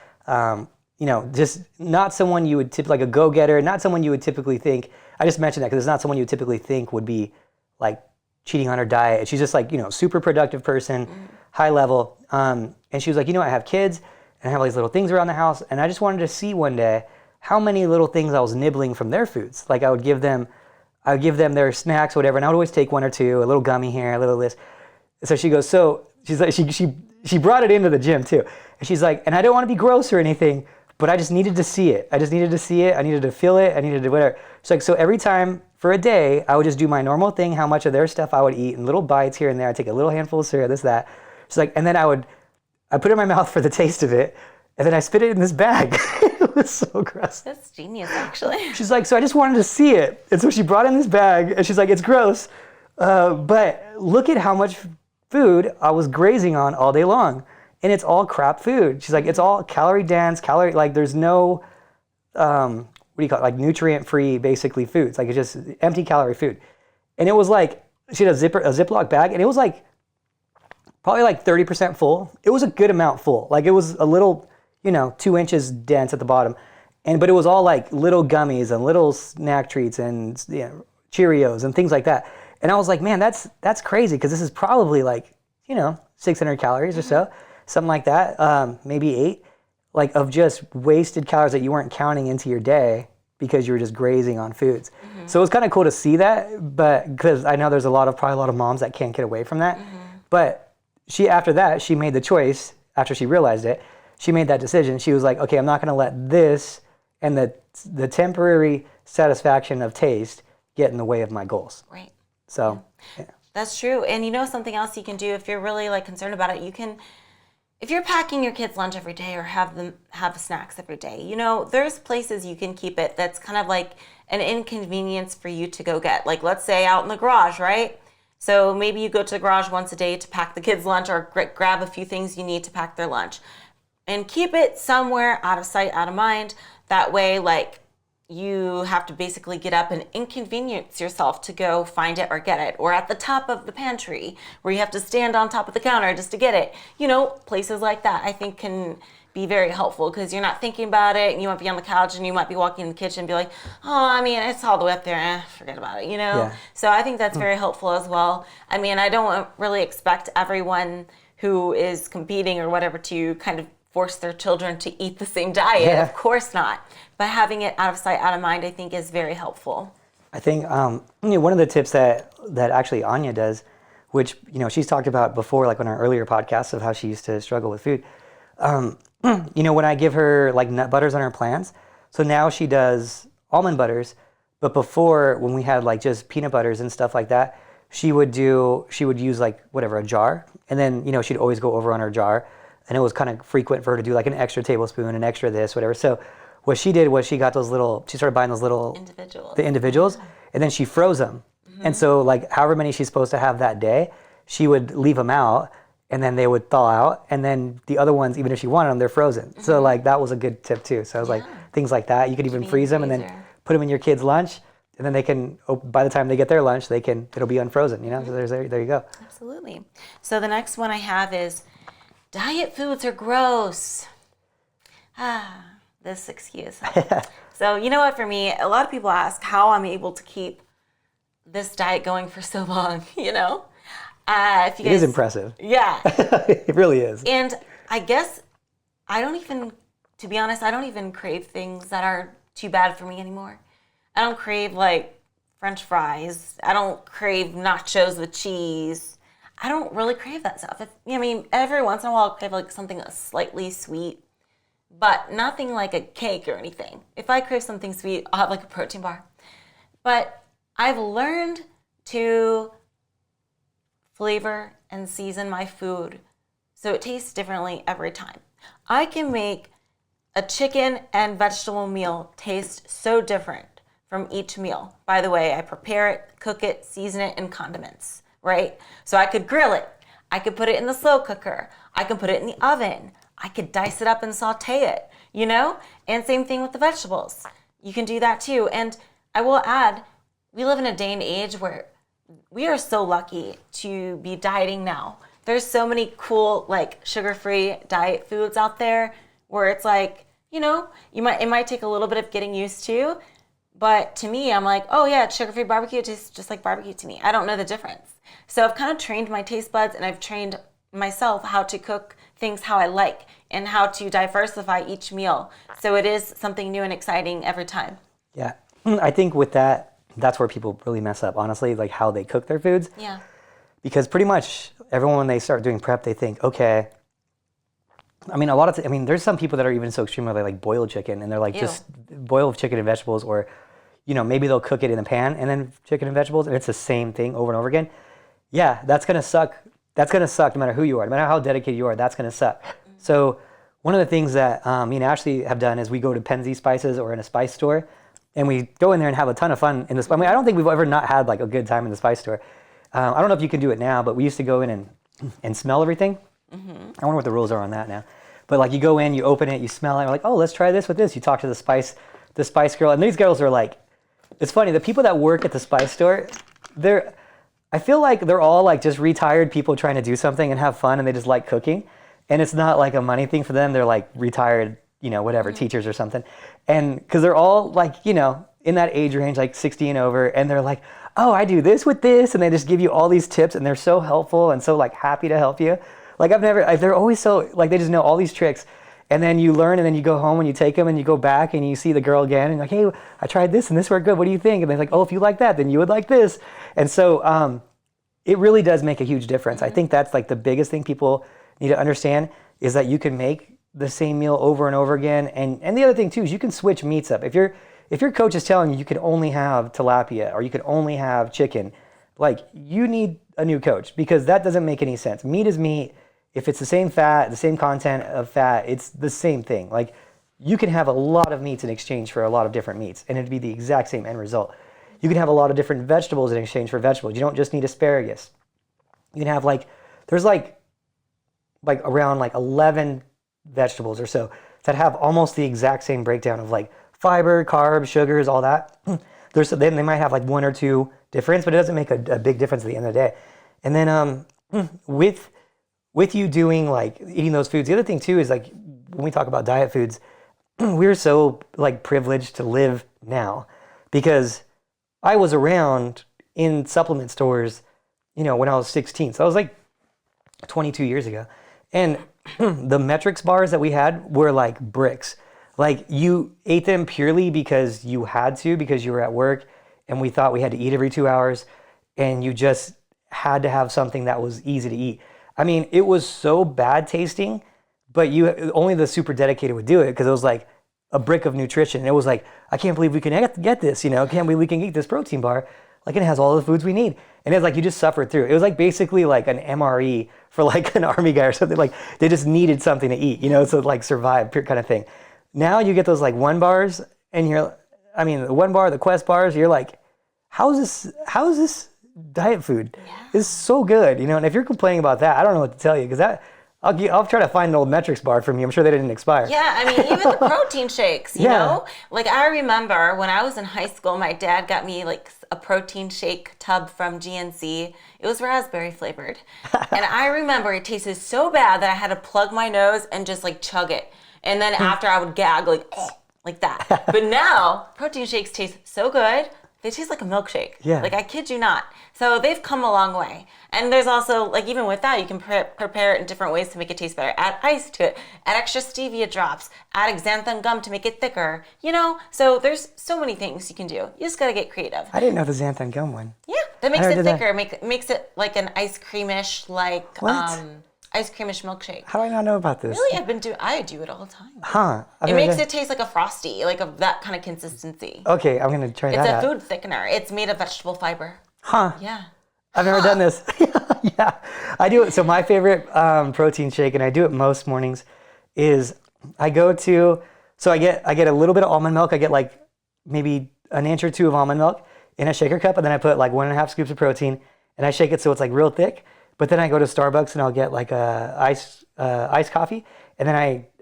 Speaker 2: just not someone you would like a go-getter, not someone you would typically think. I just mentioned that because it's not someone you would typically think would be like cheating on her diet. She's just like, super productive person, high level. And she was like, I have kids and I have all these little things around the house. And I just wanted to see one day how many little things I was nibbling from their foods. Like I would give them their snacks, whatever. And I would always take one or two, a little gummy here, a little this. So she goes, so she's like, she brought it into the gym too. And she's like, and I don't want to be gross or anything, but I just needed to see it. I just needed to see it. I needed to feel it. I needed to whatever. She's like, so every time for a day, I would just do my normal thing, how much of their stuff I would eat in little bites here and there. I'd take a little handful of syrup, this, that. She's like, and then I put it in my mouth for the taste of it. And then I spit it in this bag. It was so gross.
Speaker 1: That's genius, actually.
Speaker 2: She's like, so I just wanted to see it. And so she brought in this bag and she's like, it's gross. But look at how much food I was grazing on all day long. And it's all crap food. She's like, it's all calorie dense, like there's no, what do you call it? Like nutrient free, basically foods. Like it's just empty calorie food. And it was like, she had a Ziploc bag and it was like, probably like 30% full. It was a good amount full. Like it was a little, 2 inches dense at the bottom. But it was all like little gummies and little snack treats and Cheerios and things like that. And I was like, man, that's crazy because this is probably like, 600 calories or so, something like that, maybe 8, like of just wasted calories that you weren't counting into your day because you were just grazing on foods. Mm-hmm. So it was kind of cool to see that, but because I know there's probably a lot of moms that can't get away from that. Mm-hmm. But after that, she made the choice, after she realized it, she made that decision. She was like, okay, I'm not going to let this and the temporary satisfaction of taste get in the way of my goals.
Speaker 1: Right.
Speaker 2: So, yeah.
Speaker 1: That's true. And something else you can do if you're really like concerned about it, if you're packing your kids' lunch every day or have them have snacks every day, there's places you can keep it that's kind of like an inconvenience for you to go get. Like let's say out in the garage, right? So maybe you go to the garage once a day to pack the kids' lunch or grab a few things you need to pack their lunch. And keep it somewhere out of sight, out of mind. That way, like, you have to basically get up and inconvenience yourself to go find it or get it. Or at the top of the pantry where you have to stand on top of the counter just to get it. Places like that I think can be very helpful because you're not thinking about it and you might be on the couch and you might be walking in the kitchen and be like, it's all the way up there, forget about it, Yeah. So I think that's very helpful as well. I don't really expect everyone who is competing or whatever to kind of force their children to eat the same diet. Yeah. Of course not. But having it out of sight, out of mind, I think is very helpful.
Speaker 2: I think one of the tips that actually Anya does, which she's talked about before, like on our earlier podcasts of how she used to struggle with food. When I give her like nut butters on her plans, so now she does almond butters, but before when we had like just peanut butters and stuff like that, she would use like a jar, and then she'd always go over on her jar. And it was kind of frequent for her to do like an extra tablespoon, an extra this, whatever. So what she did was she started buying those little individuals, and then she froze them. Mm-hmm. And so like however many she's supposed to have that day, she would leave them out, and then they would thaw out. And then the other ones, even if she wanted them, they're frozen. Mm-hmm. So like that was a good tip too. So I was like things like that. You could even freeze them and then put them in your kids' lunch. And then they can, by the time they get their lunch, it'll be unfrozen, So there you go.
Speaker 1: Absolutely. So the next one I have is, diet foods are gross. This excuse. So you know what, for me, a lot of people ask how I'm able to keep this diet going for so long, If you guys,
Speaker 2: it is impressive.
Speaker 1: Yeah.
Speaker 2: It really is.
Speaker 1: And I guess to be honest, I don't even crave things that are too bad for me anymore. I don't crave like French fries. I don't crave nachos with cheese. I don't really crave that stuff. Every once in a while I'll crave like something that's slightly sweet, but nothing like a cake or anything. If I crave something sweet, I'll have like a protein bar. But I've learned to flavor and season my food so it tastes differently every time. I can make a chicken and vegetable meal taste so different from each meal. By the way, I prepare it, cook it, season it, and condiments. Right? So I could grill it. I could put it in the slow cooker. I could put it in the oven. I could dice it up and saute it, And same thing with the vegetables. You can do that too. And I will add, we live in a day and age where we are so lucky to be dieting now. There's so many cool like sugar-free diet foods out there where it's like, it might take a little bit of getting used to, but to me, I'm like, oh yeah, it's sugar-free barbecue. It tastes just like barbecue to me. I don't know the difference. So I've kind of trained my taste buds and I've trained myself how to cook things how I like and how to diversify each meal. So it is something new and exciting every time.
Speaker 2: Yeah. I think with that's where people really mess up, honestly, like how they cook their foods.
Speaker 1: Yeah.
Speaker 2: because pretty much everyone, when they start doing prep, they think, okay, I mean, there's some people that are even so extreme where they like boiled chicken and they're like
Speaker 1: Ew.
Speaker 2: just boiled chicken and vegetables, or, maybe they'll cook it in the pan and then chicken and vegetables, and it's the same thing over and over again. Yeah, that's going to suck. That's going to suck no matter who you are, no matter how dedicated you are, that's going to suck. So one of the things that me and Ashley have done is we go to Penzi Spices or in a spice store, and we go in there and have a ton of fun in this. I mean, I don't think we've ever not had like a good time in the spice store. I don't know if you can do it now, but we used to go in and smell everything. I wonder what the rules are on that now. But like you go in, you open it, you smell it, you're like, oh, let's try this with this. You talk to the spice girl, and these girls are like, it's funny, the people that work at the spice store, I feel like they're all like just retired people trying to do something and have fun, and they just like cooking. And it's not like a money thing for them. They're like retired, whatever, teachers or something. And because they're all like, in that age range, like 60 and over, and they're like, oh, I do this with this, and they just give you all these tips, and they're so helpful and so like happy to help you. Like they're always so, like they just know all these tricks. And then you learn, and then you go home and you take them and you go back and you see the girl again and like, hey, I tried this and this worked good. What do you think? And they're like, oh, if you like that, then you would like this. And so it really does make a huge difference. I think that's like the biggest thing people need to understand, is that you can make the same meal over and over again. And the other thing too is you can switch meats up. If your coach is telling you can only have tilapia or you can only have chicken, like you need a new coach, because that doesn't make any sense. Meat is meat. If it's the same fat, the same content of fat, it's the same thing. Like you can have a lot of meats in exchange for a lot of different meats, and it'd be the exact same end result. You can have a lot of different vegetables in exchange for vegetables. You don't just need asparagus. You can have there's around 11 vegetables or so that have almost the exact same breakdown of like fiber, carbs, sugars, all that. Then they might have like one or two difference, but it doesn't make a big difference at the end of the day. And then with you doing like eating those foods, the other thing too is like when we talk about diet foods, we're so like privileged to live now, because I was around in supplement stores, when I was 16. So I was like 22 years ago. And the metrics bars that we had were like bricks. Like you ate them purely because you had to, because you were at work and we thought we had to eat every 2 hours, and you just had to have something that was easy to eat. I mean, it was so bad tasting, but only the super dedicated would do it, because it was like a brick of nutrition. It was like, I can't believe we can get this, can't believe we can eat this protein bar. Like it has all the foods we need. And it's like you just suffered through. It was like basically like an MRE for like an army guy or something. Like they just needed something to eat, so like survive kind of thing. Now you get those like one bars, and the one bar, the Quest bars, you're like, how is this diet food? It's so good, and if you're complaining about that, I don't know what to tell you, because I'll try to find an old metrics bar from you. I'm sure they didn't expire.
Speaker 1: Yeah, I mean, even the protein shakes, you know? Like, I remember when I was in high school, my dad got me, like, a protein shake tub from GNC. It was raspberry flavored. And I remember it tasted so bad that I had to plug my nose and just, like, chug it. And then after I would gag, like that. But now, protein shakes taste so good. They taste like a milkshake.
Speaker 2: Yeah.
Speaker 1: Like, I kid you not. So they've come a long way. And there's also, like, even with that, you can prepare it in different ways to make it taste better. Add ice to it. Add extra stevia drops. Add xanthan gum to make it thicker. So there's so many things you can do. You just got to get creative.
Speaker 2: I didn't know the xanthan gum one.
Speaker 1: Yeah, that makes it thicker. Makes it like an ice creamish, ice creamish milkshake.
Speaker 2: How do I not know about this?
Speaker 1: Really? I do it all the time.
Speaker 2: Huh.
Speaker 1: It makes it taste like a Frosty, like of that kind of consistency.
Speaker 2: Okay, I'm going to try that out.
Speaker 1: It's a food thickener. It's made of vegetable fiber.
Speaker 2: Huh.
Speaker 1: Yeah.
Speaker 2: I've never done this. Yeah. I do it. So my favorite protein shake, and I do it most mornings, is I get a little bit of almond milk. I get like maybe an inch or two of almond milk in a shaker cup, and then I put like 1.5 scoops of protein, and I shake it so it's like real thick. But then I go to Starbucks and I'll get like a iced coffee, and then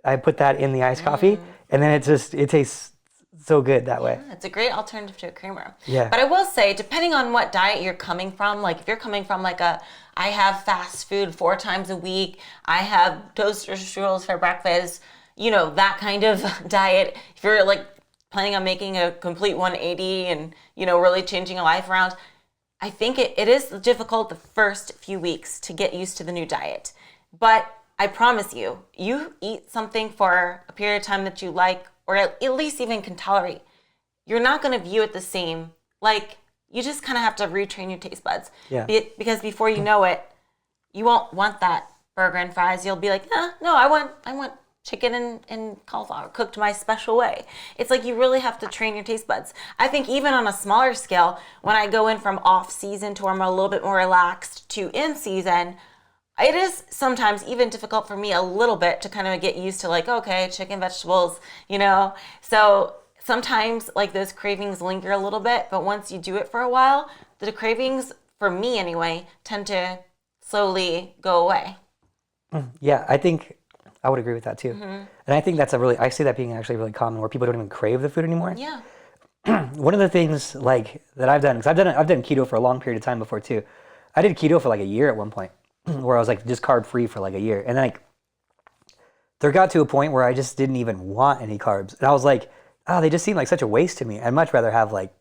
Speaker 2: I put that in the iced coffee, and then it tastes so good that way.
Speaker 1: Yeah, it's a great alternative to a creamer.
Speaker 2: Yeah.
Speaker 1: But I will say, depending on what diet you're coming from, like if you're coming from like I have fast food 4 times a week, I have toaster strudels for breakfast, that kind of diet. If you're like planning on making a complete 180 and, really changing your life around, I think it is difficult the first few weeks to get used to the new diet. But I promise you eat something for a period of time that you like, or at least even can tolerate, you're not going to view it the same. Like you just kind of have to retrain your taste buds.
Speaker 2: Yeah.
Speaker 1: Because before you know it, you won't want that burger and fries. You'll be like, no, I want chicken and cauliflower cooked my special way. It's like you really have to train your taste buds. I think even on a smaller scale, when I go in from off season to where I'm a little bit more relaxed to in season, it is sometimes even difficult for me a little bit to kind of get used to like, okay, chicken, vegetables, So sometimes like those cravings linger a little bit, but once you do it for a while, the cravings, for me anyway, tend to slowly go away.
Speaker 2: Yeah, I think I would agree with that too. And I think that's I see that being actually really common where people don't even crave the food anymore.
Speaker 1: Yeah.
Speaker 2: One of the things like that I've done, because I've done keto for a long period of time before too. I did keto for like a year at one point where I was like just carb free for like a year. And then there got to a point where I just didn't even want any carbs. And I was like, oh, they just seem like such a waste to me. I'd much rather have like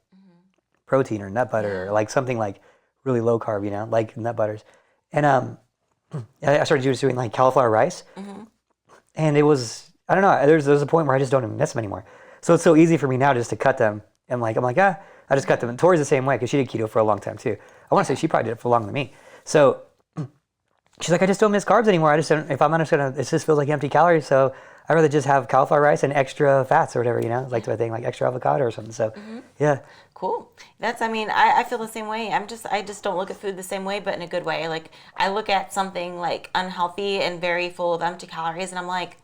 Speaker 2: protein or nut butter or like something like really low carb, like nut butters. And I started just doing like cauliflower rice. And it was, I don't know, there's a point where I just don't even miss them anymore. So it's so easy for me now just to cut them. And I'm like, I just cut them. And Tori's the same way because she did keto for a long time too. I want to say she probably did it for longer than me. So she's like, I just don't miss carbs anymore. I just don't, if I'm not gonna, it just feels like empty calories. So I'd rather just have cauliflower rice and extra fats or whatever, like the thing, like extra avocado or something. So yeah.
Speaker 1: Cool. I feel the same way. I just don't look at food the same way, but in a good way. Like I look at something like unhealthy and very full of empty calories and I'm like,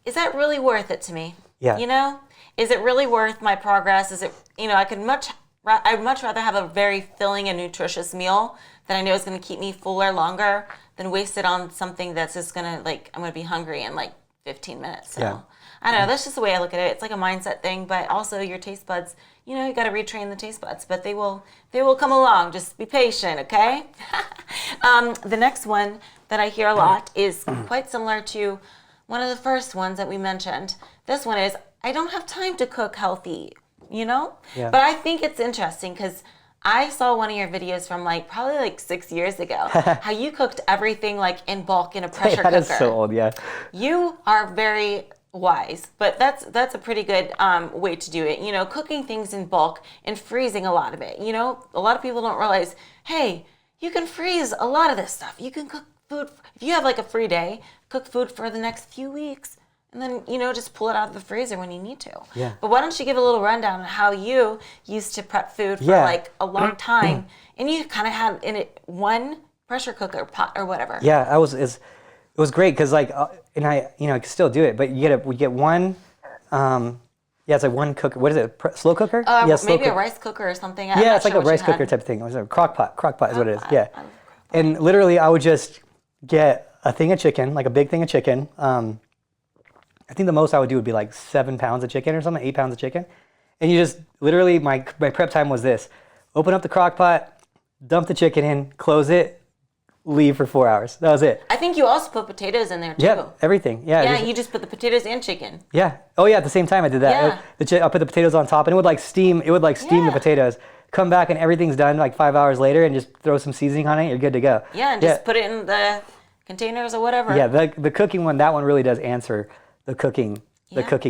Speaker 1: is that really worth it to me?
Speaker 2: Yeah.
Speaker 1: Is it really worth my progress? Is it, I'd much rather have a very filling and nutritious meal that I know is going to keep me fuller longer than waste it on something that's just going to I'm going to be hungry in like 15 minutes. So
Speaker 2: Yeah.
Speaker 1: I don't know. That's just the way I look at it. It's like a mindset thing, but also your taste buds, you got to retrain the taste buds, but they will come along. Just be patient, okay? The next one that I hear a lot is quite similar to one of the first ones that we mentioned. This one is, I don't have time to cook healthy,
Speaker 2: Yeah.
Speaker 1: But I think it's interesting because I saw one of your videos from probably 6 years ago, how you cooked everything in bulk in a pressure cooker.
Speaker 2: That is so old, yeah.
Speaker 1: You are very wise, but that's a pretty good way to do it. Cooking things in bulk and freezing a lot of it. A lot of people don't realize, hey, you can freeze a lot of this stuff. You can cook food. If you have a free day, cook food for the next few weeks. And then, just pull it out of the freezer when you need to.
Speaker 2: Yeah.
Speaker 1: But why don't you give a little rundown on how you used to prep food for a long time, and you kind of had in it one pressure cooker pot or whatever.
Speaker 2: Yeah, it was great because and I can still do it, but we get one, it's like one cooker. What is it? Slow cooker?
Speaker 1: Yeah, maybe a rice cooker or something.
Speaker 2: Yeah, it's like a rice cooker type of thing. It was a crock pot. Crock pot is what it is. Yeah. And literally, I would just get a thing of chicken, like a big thing of chicken. I think the most I would do would be 7 pounds of chicken or something, 8 pounds of chicken. And you just literally, my prep time was this: open up the crock pot, dump the chicken in, close it, leave for 4 hours. That was it.
Speaker 1: I think you also put potatoes in there too.
Speaker 2: Yeah, everything. Yeah.
Speaker 1: Yeah, you just put the potatoes and chicken.
Speaker 2: Yeah. Oh yeah, at the same time I did that.
Speaker 1: Yeah.
Speaker 2: I put the potatoes on top and it would steam. It would steam the potatoes. Come back and everything's done 5 hours later, and just throw some seasoning on it. You're good to go.
Speaker 1: Yeah, and just put it in the containers or whatever.
Speaker 2: Yeah, the cooking one, that one really does answer the cooking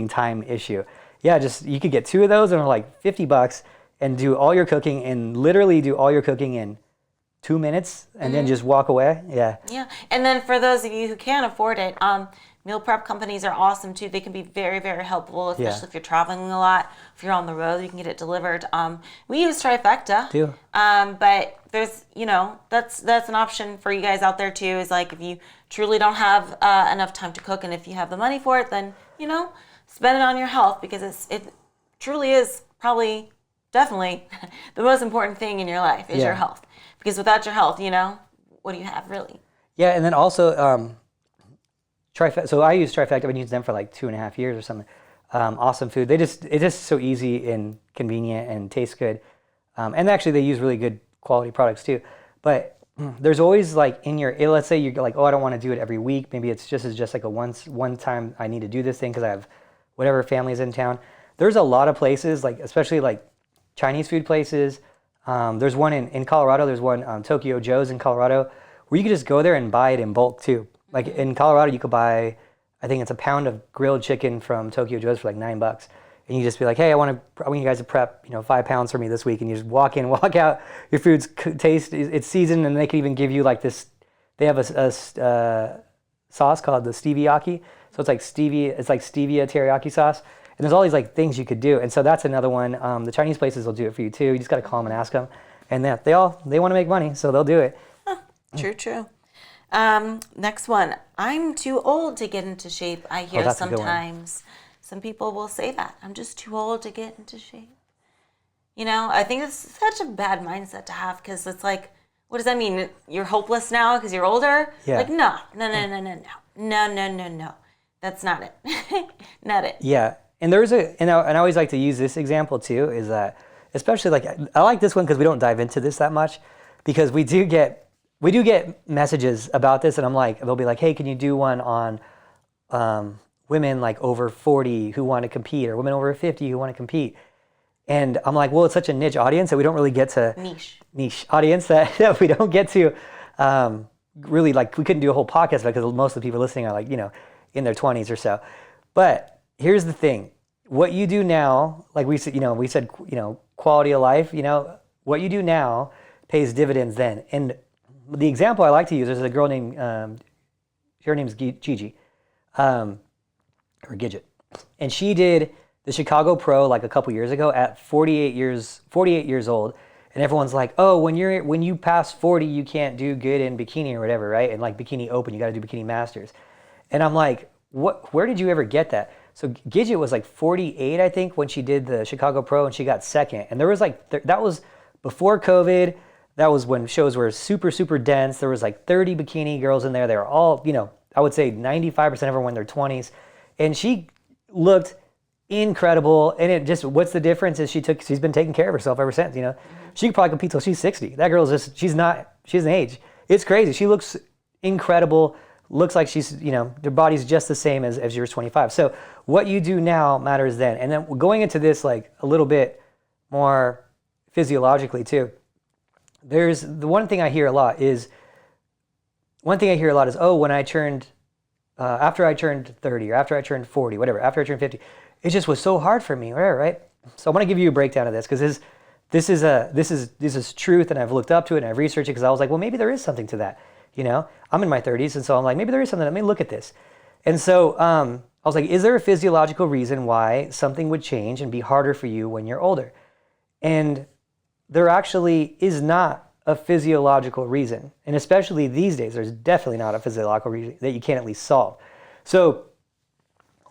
Speaker 2: time issue. Yeah, just you could get 2 of those and they're $50 and do all your cooking, and literally do all your cooking in 2 minutes and then just walk away. Yeah.
Speaker 1: Yeah. And then for those of you who can't afford it, meal prep companies are awesome too. They can be very, very helpful, especially if you're traveling a lot. If you're on the road, you can get it delivered. We use Trifecta.
Speaker 2: Do.
Speaker 1: But there's, that's an option for you guys out there too, is if you truly don't have enough time to cook, and if you have the money for it, then, spend it on your health, because it truly is probably definitely the most important thing in your life is your health. Because without your health, what do you have really?
Speaker 2: Yeah, and then also Trifecta. So I use Trifecta. I've been using them for 2.5 years or something. Awesome food. it's just so easy and convenient and tastes good. And actually, they use really good quality products too. But there's always in your, let's say you're I don't want to do it every week. Maybe it's just a one time I need to do this thing because I have whatever family's in town. There's a lot of places, especially Chinese food places. There's one in Colorado. There's one, Tokyo Joe's in Colorado, where you can just go there and buy it in bulk too. In Colorado, you could buy, I think it's a pound of grilled chicken from Tokyo Joe's for $9. and you just be like, hey, I want you guys to prep, 5 pounds for me this week, and you just walk in, walk out. Your food's taste, it's seasoned, and they can even give you like this. They have a sauce called the stevia-yaki. So it's like stevia teriyaki sauce, and there's all these like things you could do. And so that's another one. The Chinese places will do it for you too. You just got to call them and ask them, and they want to make money, so they'll do it.
Speaker 1: True. Next one. I'm too old to get into shape. I hear sometimes some people will say that. I'm just too old to get into shape. I think it's such a bad mindset to have, because it's like, what does that mean? You're hopeless now because you're older?
Speaker 2: Yeah.
Speaker 1: Like, no. That's not it. Not it.
Speaker 2: Yeah. And and I always like to use this example too, is that, especially like, I like this one because we don't dive into this that much, because we do get messages about this, and they'll be like, hey, can you do one on women like over 40 who want to compete, or women over 50 who want to compete? And I'm like, well, it's such a niche audience that we don't really get to niche audience that we don't get to really, like, we couldn't do a whole podcast because most of the people listening are like, in their 20s or so. But here's the thing. What you do now, like we said, quality of life, what you do now pays dividends then. And the example I like to use is a girl named, her name's Gigi, or Gidget. And she did the Chicago Pro like a couple years ago at 48 years old. And everyone's like, oh, when you pass 40, you can't do good in bikini or whatever, right? And like Bikini Open, you got to do Bikini Masters. And I'm like, where did you ever get that? So Gidget was like 48, I think, when she did the Chicago Pro, and she got second. And there was like, that was before COVID. That was when shows were super, super dense. There was like 30 bikini girls in there. They were all, I would say 95% of them were in their 20s. And she looked incredible. And it just, what's the difference is she's been taking care of herself ever since, She could probably compete till she's 60. That girl's just, she doesn't age. It's crazy. She looks incredible. Looks like she's, their body's just the same as yours 25. So what you do now matters then. And then going into this like a little bit more physiologically too, there's the one thing I hear a lot is, oh, when I turned, after I turned 30 or after I turned 40, whatever, after I turned 50, it just was so hard for me, right? So I'm going to give you a breakdown of this, because this is truth, and I've looked up to it and I've researched it, because I was like, well, maybe there is something to that. I'm in my 30s, and so I'm like, maybe there is something. Let me look at this. And so I was like, is there a physiological reason why something would change and be harder for you when you're older? And there actually is not a physiological reason. And especially these days, there's definitely not a physiological reason that you can't at least solve. So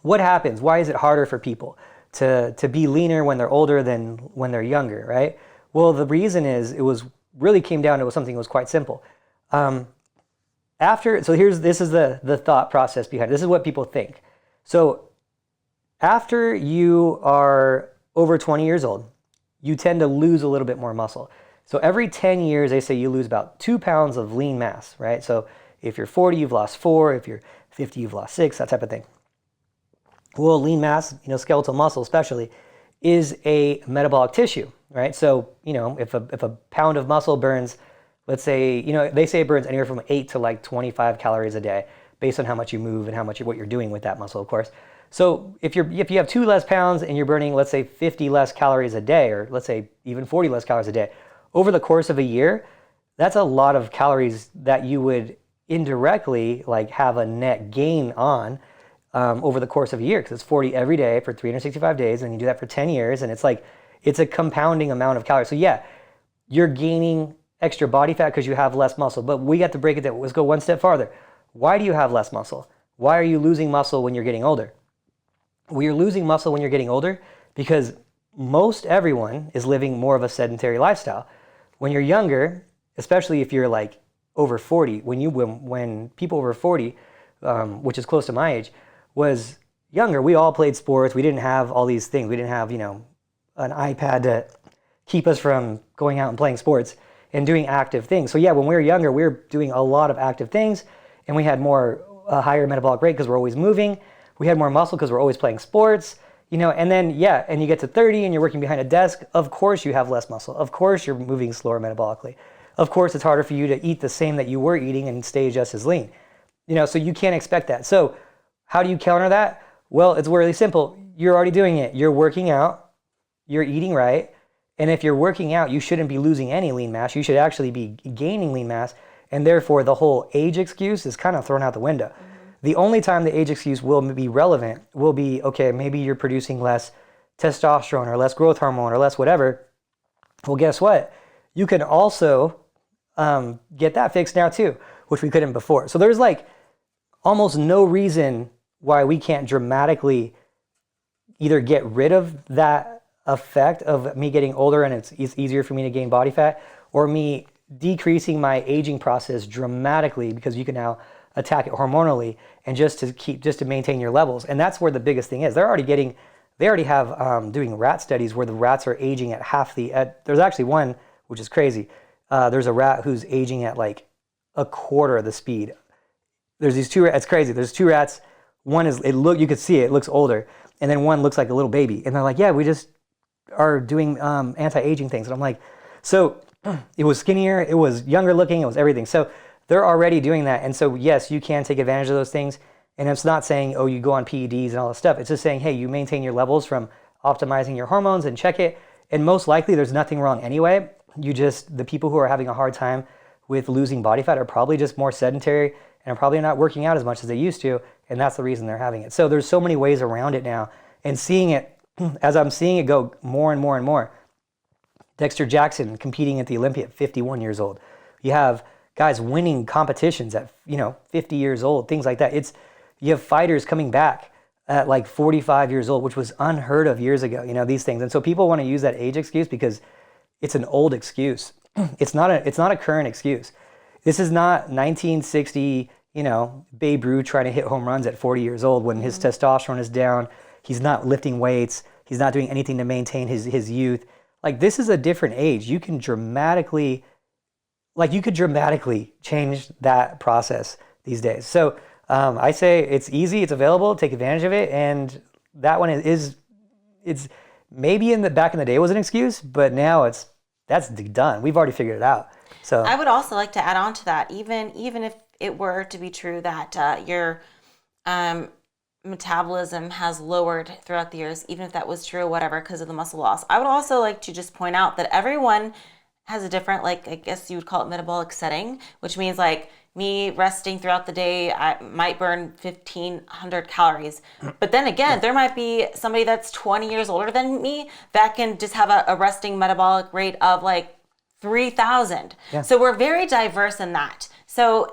Speaker 2: what happens? Why is it harder for people to be leaner when they're older than when they're younger, right? Well, the reason is came down to something that was quite simple. This is the thought process behind it. This is what people think. So after you are over 20 years old, you tend to lose a little bit more muscle. So every 10 years, they say you lose about 2 pounds of lean mass, right? So if you're 40, you've lost 4. If you're 50, you've lost 6, that type of thing. Well, lean mass, skeletal muscle especially, is a metabolic tissue, right? So, if a pound of muscle burns, let's say, they say it burns anywhere from 8 to like 25 calories a day, based on how much you move and what you're doing with that muscle, of course. So if you have 2 less pounds and you're burning, let's say 50 less calories a day, or let's say even 40 less calories a day, over the course of a year, that's a lot of calories that you would indirectly like have a net gain on over the course of a year, because it's 40 every day for 365 days, and you do that for 10 years, and it's a compounding amount of calories. So yeah, you're gaining extra body fat because you have less muscle, but we got to break it down. Let's go one step farther. Why do you have less muscle? Why are you losing muscle when you're getting older? Well, you're losing muscle when you're getting older because most everyone is living more of a sedentary lifestyle. When you're younger, especially if you're like over 40, when people over 40, which is close to my age, was younger, we all played sports. We didn't have all these things. We didn't have, an iPad to keep us from going out and playing sports and doing active things. So yeah, when we were younger, we were doing a lot of active things, and we had a higher metabolic rate because we're always moving. We had more muscle because we're always playing sports, and then, and you get to 30 and you're working behind a desk. Of course you have less muscle. Of course you're moving slower metabolically. Of course it's harder for you to eat the same that you were eating and stay just as lean. So you can't expect that. So how do you counter that? Well, it's really simple. You're already doing it. You're working out, you're eating right, and if you're working out, you shouldn't be losing any lean mass. You should actually be gaining lean mass, and therefore the whole age excuse is kind of thrown out the window. The only time the age excuse will be relevant will be, okay, maybe you're producing less testosterone or less growth hormone or less whatever. Well, guess what? You can also get that fixed now too, which we couldn't before. So there's like almost no reason why we can't dramatically either get rid of that effect of me getting older and it's easier for me to gain body fat, or me decreasing my aging process dramatically, because you can now attack it hormonally and just to maintain your levels. And that's where the biggest thing is. They already have doing rat studies where the rats are aging at there's actually one which is crazy. There's a rat who's aging at like a quarter of the speed. There's these two. It's crazy. There's two rats. One is you could see it looks older, and then one looks like a little baby. And they're like, yeah, we just are doing anti-aging things. And I'm like, so it was skinnier, it was younger looking, it was everything. So they're already doing that. And so yes, you can take advantage of those things. And it's not saying, oh, you go on PEDs and all this stuff. It's just saying, hey, you maintain your levels from optimizing your hormones and check it. And most likely there's nothing wrong anyway. The people who are having a hard time with losing body fat are probably just more sedentary and are probably not working out as much as they used to. And that's the reason they're having it. So there's so many ways around it now. And seeing it, as I'm seeing it go more and more and more, Dexter Jackson competing at the Olympia at 51 years old. You have guys winning competitions at 50 years old, things like that. You have fighters coming back at like 45 years old, which was unheard of years ago, these things. And so people want to use that age excuse because it's an old excuse. It's not a current excuse. This is not 1960, Babe Ruth trying to hit home runs at 40 years old when his testosterone is down. He's not lifting weights. He's not doing anything to maintain his youth. Like, this is a different age. You could dramatically change that process these days. So I say it's easy, it's available, take advantage of it. And that one it's maybe back in the day was an excuse, but now that's done. We've already figured it out. So
Speaker 1: I would also like to add on to that, even if it were to be true that your metabolism has lowered throughout the years, even if that was true or whatever, because of the muscle loss. I would also like to just point out that everyone has a different, like, I guess you would call it metabolic setting, which means like me resting throughout the day, I might burn 1,500 calories. But then again, there might be somebody that's 20 years older than me that can just have a resting metabolic rate of like 3,000. Yeah. So we're very diverse in that. So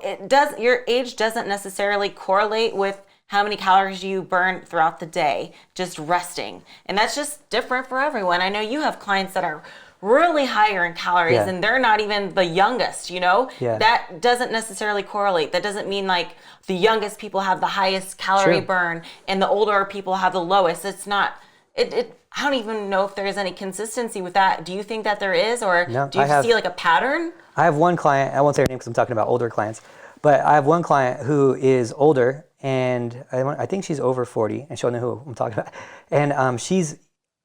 Speaker 1: your age doesn't necessarily correlate with how many calories you burn throughout the day just resting. And that's just different for everyone. I know you have clients that are really higher in calories and they're not even the youngest, That doesn't necessarily correlate. That doesn't mean like the youngest people have the highest calorie burn and the older people have the lowest. It's not, I don't even know if there is any consistency with that. Do you think that there is, or do you see like a pattern? I
Speaker 2: have one client, I won't say her name because I'm talking about older clients, but I have one client who is older, and I think she's over 40, and she'll know who I'm talking about. And she's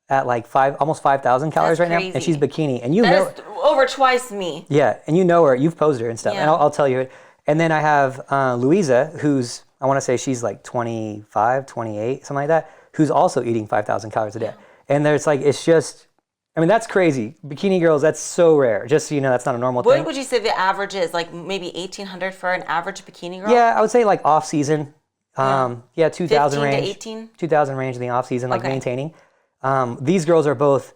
Speaker 2: at like almost 5,000 calories right now, and she's bikini. And
Speaker 1: that's over twice me.
Speaker 2: Yeah, and her, you've posed her and stuff, and I'll tell you it. And then I have Louisa, who's, I want to say she's like 25, 28, something like that, who's also eating 5,000 calories a day. And there's like, it's just, that's crazy. Bikini girls, that's so rare. Just so you know, that's not a normal thing.
Speaker 1: What would you say the average is? Like maybe 1,800 for an average bikini girl?
Speaker 2: Yeah, I would say like off season. 2,000 range.
Speaker 1: 18?
Speaker 2: 2,000 range in the off season, like maintaining. These girls are both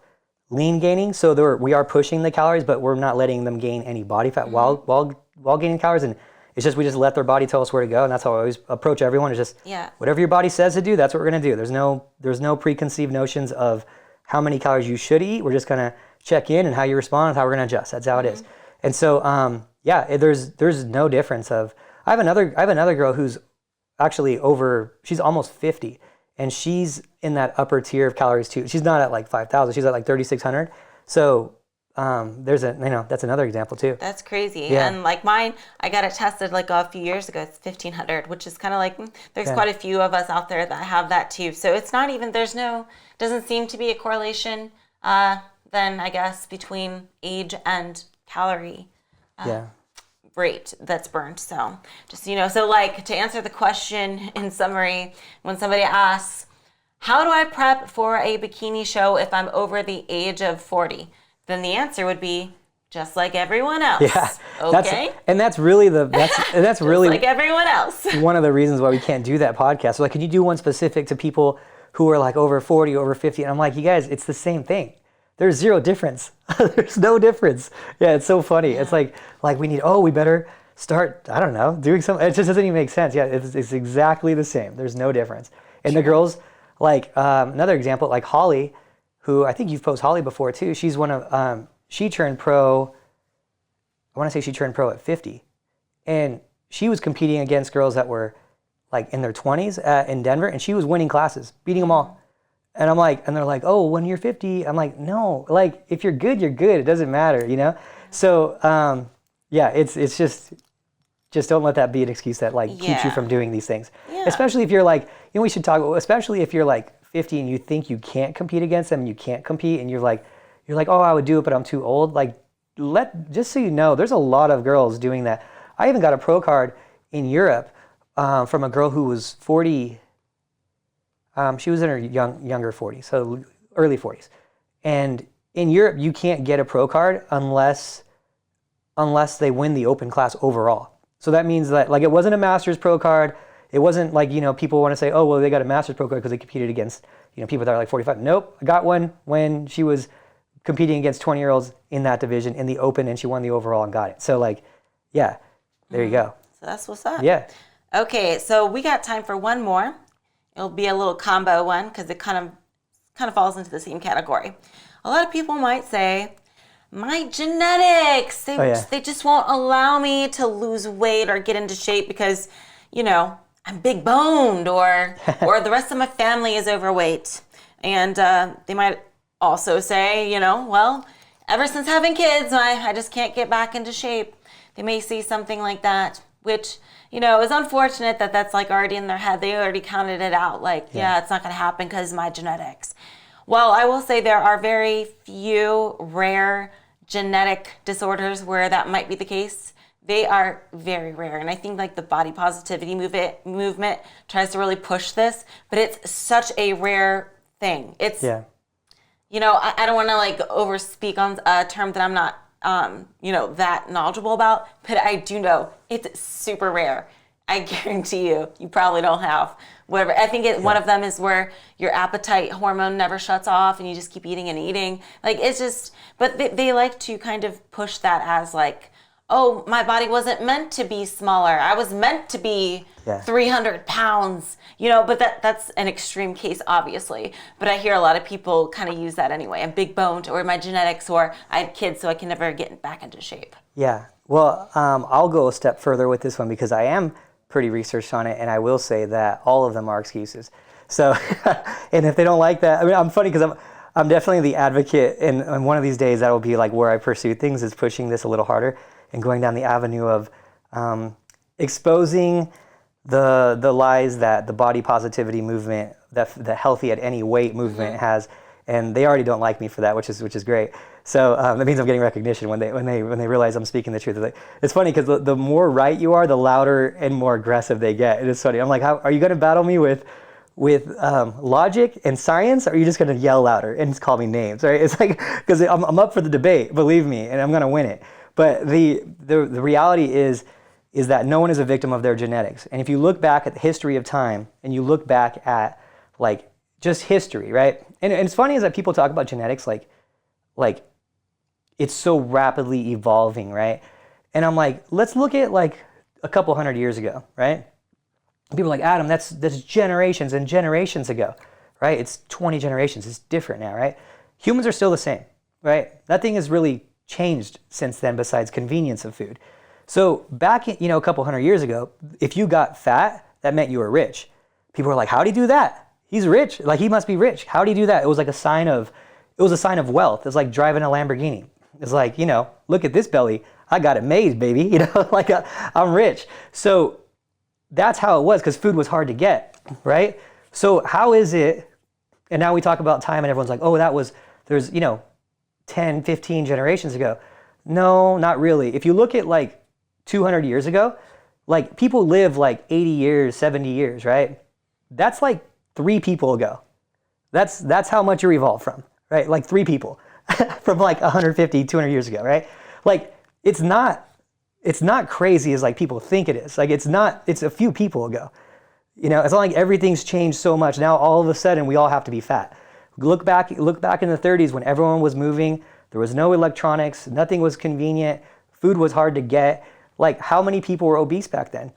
Speaker 2: lean gaining, so we are pushing the calories, but we're not letting them gain any body fat while gaining calories. And it's just, we just let their body tell us where to go, and that's how I always approach everyone. Is just whatever your body says to do, that's what we're gonna do. There's no preconceived notions of how many calories you should eat. We're just gonna check in, and how you respond is how we're gonna adjust. That's how it is. And so there's no difference of. I have another girl who's actually she's almost 50, and she's in that upper tier of calories too. She's not at like 5,000, she's at like 3,600. So that's another example too.
Speaker 1: That's crazy. Yeah. And like mine, I got it tested like a few years ago. It's 1,500, which is kind of like, there's quite a few of us out there that have that too. So it's not even, doesn't seem to be a correlation then, I guess, between age and calorie rate that's burned. So just, so like, to answer the question in summary, when somebody asks, how do I prep for a bikini show if I'm over the age of 40? Then the answer would be just like everyone else.
Speaker 2: Yeah.
Speaker 1: Okay.
Speaker 2: That's really that's really
Speaker 1: like everyone else.
Speaker 2: one of the reasons why we can't do that podcast. So like, can you do one specific to people who are like over 40, over 50? And I'm like, you guys, it's the same thing. There's zero difference. There's no difference. Yeah, it's so funny. Yeah. It's like we better start, I don't know, doing something. It just doesn't even make sense. Yeah, it's exactly the same. There's no difference. And the girls, like another example, like Holly, who I think you've posed Holly before too. She's one of, she turned pro, I want to say she turned pro at 50. And she was competing against girls that were like in their 20s in Denver, and she was winning classes, beating them all. And I'm like, and they're like, oh, when you're 50, I'm like, no, like if you're good, you're good. It doesn't matter, you know? So yeah, it's just don't let that be an excuse that like keeps you from doing these things. Yeah. Especially if you're like, you know, we should talk, especially if you're like 50 and you think you can't compete against them and you can't compete and you're like, oh, I would do it, but I'm too old. Like, just so you know, there's a lot of girls doing that. I even got a pro card in Europe from a girl who was 40. She was in her younger 40s, so early 40s. And in Europe, you can't get a pro card unless they win the open class overall. So that means that like it wasn't a master's pro card. It wasn't like, you know, people want to say, oh, well, they got a master's pro card because they competed against, you know, people that are like 45. Nope, I got one when she was competing against 20-year-olds in that division in the open, and she won the overall and got it. So like, yeah, there you go.
Speaker 1: So that's what's up.
Speaker 2: Yeah.
Speaker 1: Okay, so we got time for one more. It'll be a little combo one because it kind of falls into the same category. A lot of people might say, my genetics, they just won't allow me to lose weight or get into shape because, you know, I'm big boned or the rest of my family is overweight. And they might also say, you know, well, ever since having kids, I just can't get back into shape. They may see something like that, which, you know, is unfortunate that that's like already in their head. They already counted it out. Like, yeah it's not going to happen because of my genetics. Well, I will say there are very few rare genetic disorders where that might be the case. They are very rare. And I think like the body positivity movement tries to really push this, but it's such a rare thing. It's, you know, I don't want to like overspeak on a term that I'm not, you know, that knowledgeable about, but I do know it's super rare. I guarantee you probably don't have whatever. I think one of them is where your appetite hormone never shuts off and you just keep eating and eating. Like it's just, but they like to kind of push that as like, oh, my body wasn't meant to be smaller. I was meant to be 300 pounds, you know, but that's an extreme case, obviously. But I hear a lot of people kind of use that anyway. I'm big boned or my genetics or I had kids so I can never get back into shape. Yeah.
Speaker 2: Well, I'll go a step further with this one because I am pretty researched on it, and I will say that all of them are excuses. So, and if they don't like that, I mean, I'm funny because I'm definitely the advocate, and one of these days that will be like where I pursue things is pushing this a little harder and going down the avenue of exposing the lies that the body positivity movement, the healthy at any weight movement has, and they already don't like me for that, which is great. So that means I'm getting recognition when they realize I'm speaking the truth. It's funny because the more right you are, the louder and more aggressive they get. And it's funny. I'm like, how are you going to battle me with logic and science, or are you just going to yell louder and just call me names? Right? It's like because I'm up for the debate, believe me, and I'm going to win it. But the reality is that no one is a victim of their genetics. And if you look back at the history of time and you look back at like just history, right? And it's funny is that people talk about genetics like it's so rapidly evolving, right? And I'm like, let's look at like a couple hundred years ago, right? People are like, Adam, that's generations and generations ago, right? It's 20 generations. It's different now, right? Humans are still the same, right? Nothing has really changed since then besides convenience of food. So back, a couple hundred years ago, if you got fat, that meant you were rich. People were like, how'd he do that? He's rich. Like, he must be rich. How'd he do that? It was like a sign of wealth. It's like driving a Lamborghini. It's like, look at this belly. I got it made, baby. Like I'm rich. So that's how it was because food was hard to get, right? So how is it, and now we talk about time and everyone's like, oh, there's 10, 15 generations ago. No, not really. If you look at like 200 years ago, like people live like 80 years, 70 years, right? That's like 3 people ago. That's how much you're evolved from, right? Like 3 people from like 150, 200 years ago, right? Like it's not crazy as like people think it is. Like it's a few people ago. You know, it's not like everything's changed so much. Now all of a sudden we all have to be fat. Look back in the 30s when everyone was moving, there was no electronics, nothing was convenient, food was hard to get. Like how many people were obese back then?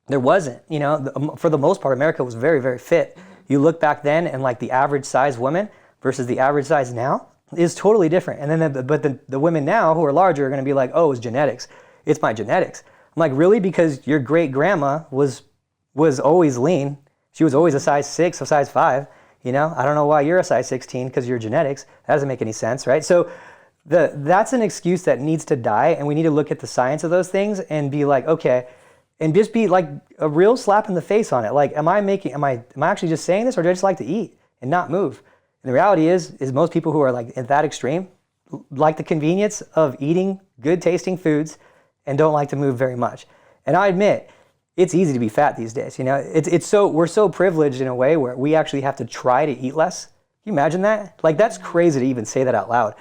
Speaker 2: There wasn't, you know, for the most part, America was very, very fit. You look back then and like the average size woman versus the average size now is totally different. And then the women now who are larger are going to be like, oh, it's genetics. It's my genetics. I'm like, really? Because your great grandma was always lean. She was always a size 6, a size 5. You know, I don't know why you're a size 16 because you're genetics. That doesn't make any sense, right? So that's an excuse that needs to die, and we need to look at the science of those things and be like, okay, and just be like a real slap in the face on it. Like, am I actually just saying this, or do I just like to eat and not move? And the reality is most people who are like at that extreme like the convenience of eating good tasting foods and don't like to move very much. And I admit, it's easy to be fat these days. You know, we're so privileged in a way where we actually have to try to eat less. Can you imagine that? Like, that's crazy to even say that out loud.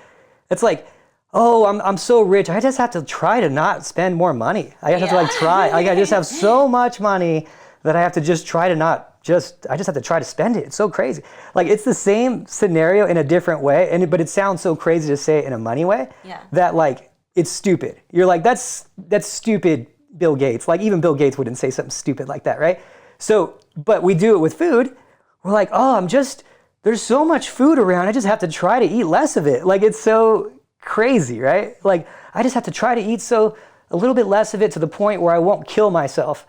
Speaker 2: It's like, oh, I'm so rich. I just have to try to not spend more money. I have to like try. Like, I just have so much money that I have to just try to I just have to try to spend it. It's so crazy. Like, it's the same scenario in a different way, but it sounds so crazy to say it in a money way that like, it's stupid. You're like, that's stupid, Bill Gates. Like, even Bill Gates wouldn't say something stupid like that, right? So, but we do it with food. We're like, oh, there's so much food around. I just have to try to eat less of it. Like, it's so crazy, right? Like, I just have to try to eat a little bit less of it to the point where I won't kill myself,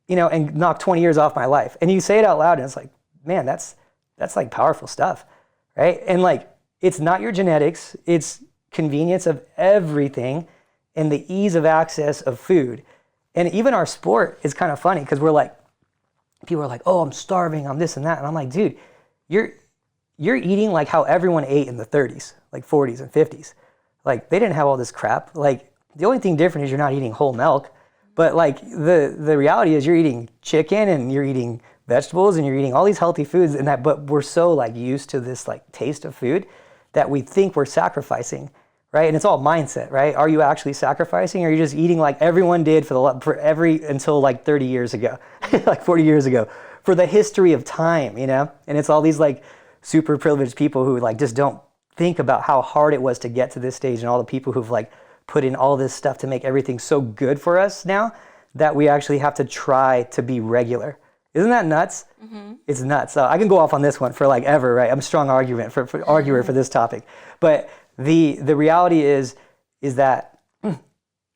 Speaker 2: you know, and knock 20 years off my life. And you say it out loud and it's like, man, that's like powerful stuff, right? And like, it's not your genetics, it's convenience of everything and the ease of access of food. And even our sport is kind of funny because people are like, oh, I'm starving, I'm this and that. And I'm like, dude, you're eating like how everyone ate in the 30s, like 40s and 50s. Like, they didn't have all this crap. Like, the only thing different is you're not eating whole milk. But like, the reality is you're eating chicken and you're eating vegetables and you're eating all these healthy foods but we're so like used to this like taste of food that we think we're sacrificing, right? And it's all mindset, right? Are you actually sacrificing, or are you just eating like everyone did until like 30 years ago, like 40 years ago, for the history of time, you know? And it's all these like super privileged people who like just don't think about how hard it was to get to this stage, and all the people who've like put in all this stuff to make everything so good for us now that we actually have to try to be regular. Isn't that nuts? Mm-hmm. It's nuts. So I can go off on this one for like ever, right? I'm a strong arguer for this topic. But the reality is that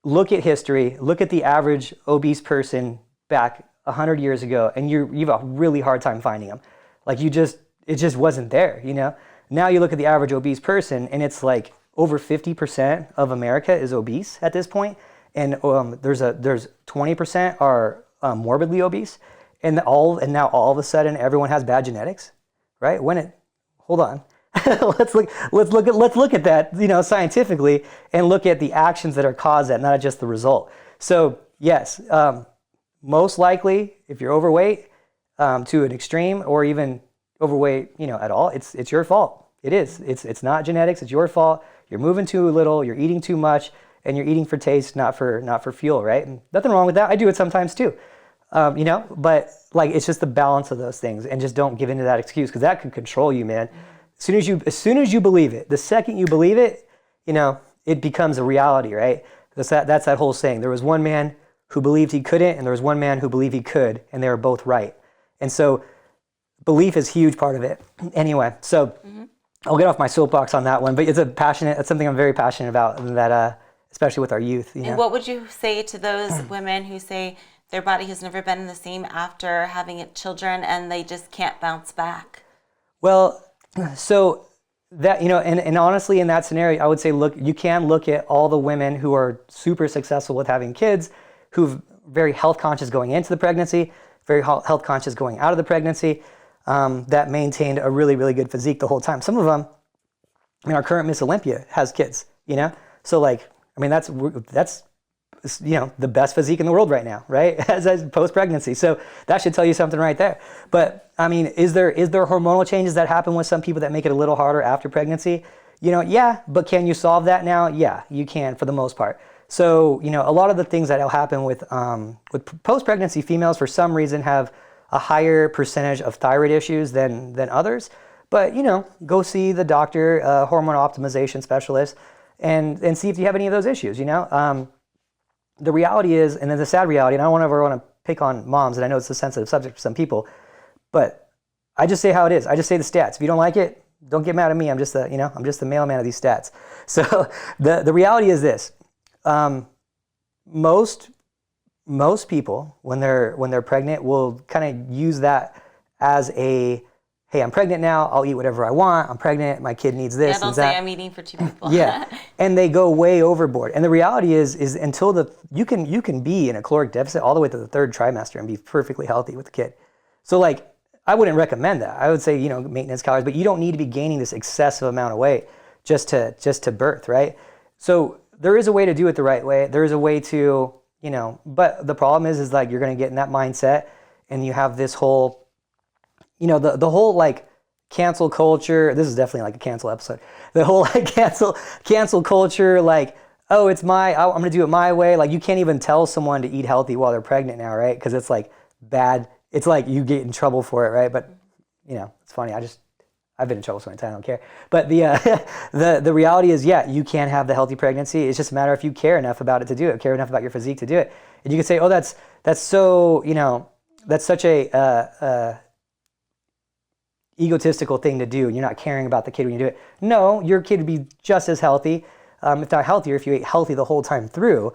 Speaker 2: look at history, look at the average obese person back 100 years ago, and you have a really hard time finding them. Like, it just wasn't there, you know? Now you look at the average obese person, and it's like over 50% of America is obese at this point, and there's 20% are morbidly obese, and now all of a sudden everyone has bad genetics, right? Hold on, let's look at that, you know, scientifically, and look at the actions that are caused that, not just the result. So yes, most likely, if you're overweight to an extreme, or even overweight, you know, at all, it's your fault. It is. It's not genetics. It's your fault. You're moving too little. You're eating too much, and you're eating for taste, not for fuel, right? And nothing wrong with that. I do it sometimes too, you know. But like, it's just the balance of those things, and just don't give into that excuse, because that can control you, man. As soon as you believe it, the second you believe it, you know, it becomes a reality, right? That's that whole saying. There was one man who believed he couldn't, and there was one man who believed he could, and they were both right. And so, belief is a huge part of it. Anyway, so. Mm-hmm. I'll get off my soapbox on that one, but it's something I'm very passionate about, and that especially with our youth. You know?
Speaker 1: And what would you say to those women who say their body has never been the same after having children, and they just can't bounce back?
Speaker 2: Well, so that, you know, and honestly, in that scenario, I would say, you can look at all the women who are super successful with having kids, who've very health conscious going into the pregnancy, very health conscious going out of the pregnancy. That maintained a really, really good physique the whole time. Some of them, I mean, our current Miss Olympia has kids, you know? So like, I mean, that's the best physique in the world right now, right? As post-pregnancy. So that should tell you something right there. But I mean, is there hormonal changes that happen with some people that make it a little harder after pregnancy? Yeah, but can you solve that now? Yeah, you can for the most part. So, a lot of the things that will happen with post-pregnancy females for some reason have a higher percentage of thyroid issues than others. But, go see the doctor, hormone optimization specialist, and see if you have any of those issues, The reality is, and then the sad reality, and I don't ever want to pick on moms, and I know it's a sensitive subject for some people, but I just say how it is. I just say the stats. If you don't like it, don't get mad at me. I'm just the mailman of these stats. So the reality is this: most people when they're pregnant will kind of use that as a, hey, I'm pregnant now, I'll eat whatever I want, I'm pregnant, my kid needs this and that.
Speaker 1: They'll say I'm eating for 2 people.
Speaker 2: Yeah, and they go way overboard. And the reality is until you can be in a caloric deficit all the way to the 3rd trimester and be perfectly healthy with the kid. So I wouldn't recommend that. I would say, maintenance calories, but you don't need to be gaining this excessive amount of weight just to birth, right? So there is a way to do it the right way. There is a way to, but the problem is you're going to get in that mindset and you have this whole, the whole cancel culture. This is definitely a cancel episode. The whole cancel culture, oh, I'm going to do it my way. You can't even tell someone to eat healthy while they're pregnant now, right? Because it's bad. It's you get in trouble for it, right? But, it's funny. I've been in trouble so many times, I don't care. But the reality is, yeah, you can have the healthy pregnancy. It's just a matter if you care enough about it to do it, care enough about your physique to do it. And you can say, oh, that's so, that's such a egotistical thing to do, and you're not caring about the kid when you do it. No, your kid would be just as healthy, if not healthier, if you ate healthy the whole time through.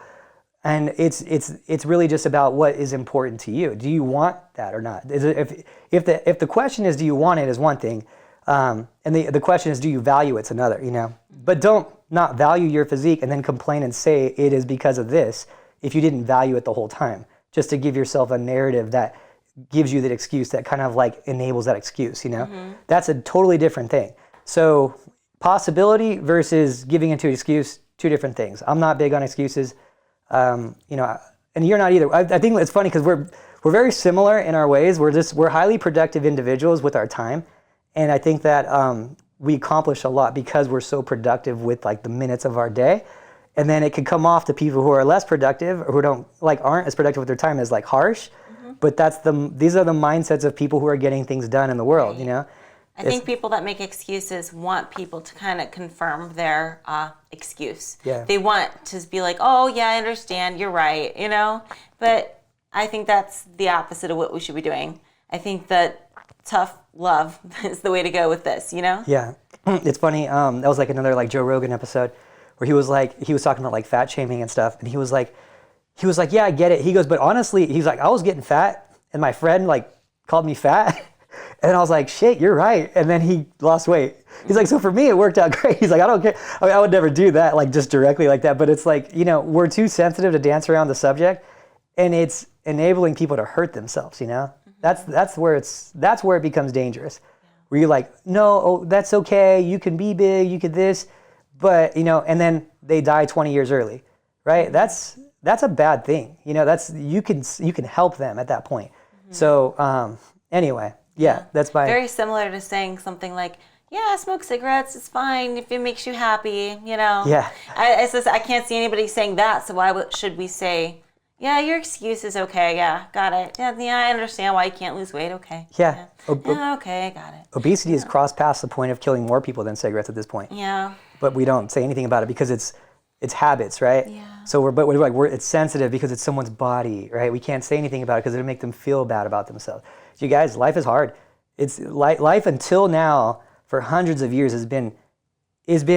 Speaker 2: And it's really just about what is important to you. Do you want that or not? If the question is, do you want it, is one thing, and the question is, do you value it's another. But don't not value your physique and then complain and say it is because of this if you didn't value it the whole time, just to give yourself a narrative that gives you that excuse that kind of enables that excuse. That's a totally different thing. So possibility versus giving into an excuse, two different things. I'm not big on excuses. And you're not either. I think it's funny because we're very similar in our ways. We're highly productive individuals with our time, and I think that we accomplish a lot because we're so productive with the minutes of our day. And then it can come off to people who are less productive or who don't aren't as productive with their time as harsh. But these are the mindsets of people who are getting things done in the world.
Speaker 1: I think people that make excuses want people to kind of confirm their excuse.
Speaker 2: Yeah.
Speaker 1: They want to be like, oh, yeah, I understand. You're right, But I think that's the opposite of what we should be doing. I think that tough love is the way to go with this,
Speaker 2: Yeah. It's funny. That was another Joe Rogan episode where he was talking about fat shaming and stuff. And he was like, yeah, I get it. He goes, but honestly, he's I was getting fat and my friend called me fat. And I was like, shit, you're right. And then he lost weight. He's so for me, it worked out great. He's I don't care. I would never do that, just directly like that. But it's we're too sensitive to dance around the subject, and it's enabling people to hurt themselves, That's where it becomes dangerous. Where you're no, oh, that's okay. You can be big, you could this, but, and then they die 20 years early, right? That's a bad thing. That's, you can help them at that point. So, anyway. Yeah, that's my...
Speaker 1: Very similar to saying something yeah, smoke cigarettes, it's fine if it makes you happy,
Speaker 2: Yeah.
Speaker 1: I can't see anybody saying that, so why should we say, yeah, your excuse is okay, yeah, got it. Yeah, I understand why you can't lose weight, okay.
Speaker 2: Yeah.
Speaker 1: Okay, got it.
Speaker 2: Obesity has crossed past the point of killing more people than cigarettes at this point.
Speaker 1: Yeah.
Speaker 2: But we don't say anything about it because it's habits, right?
Speaker 1: Yeah.
Speaker 2: So it's sensitive because it's someone's body, right? We can't say anything about it because it'll make them feel bad about themselves. You guys, life is hard. It's life until now for hundreds of years has been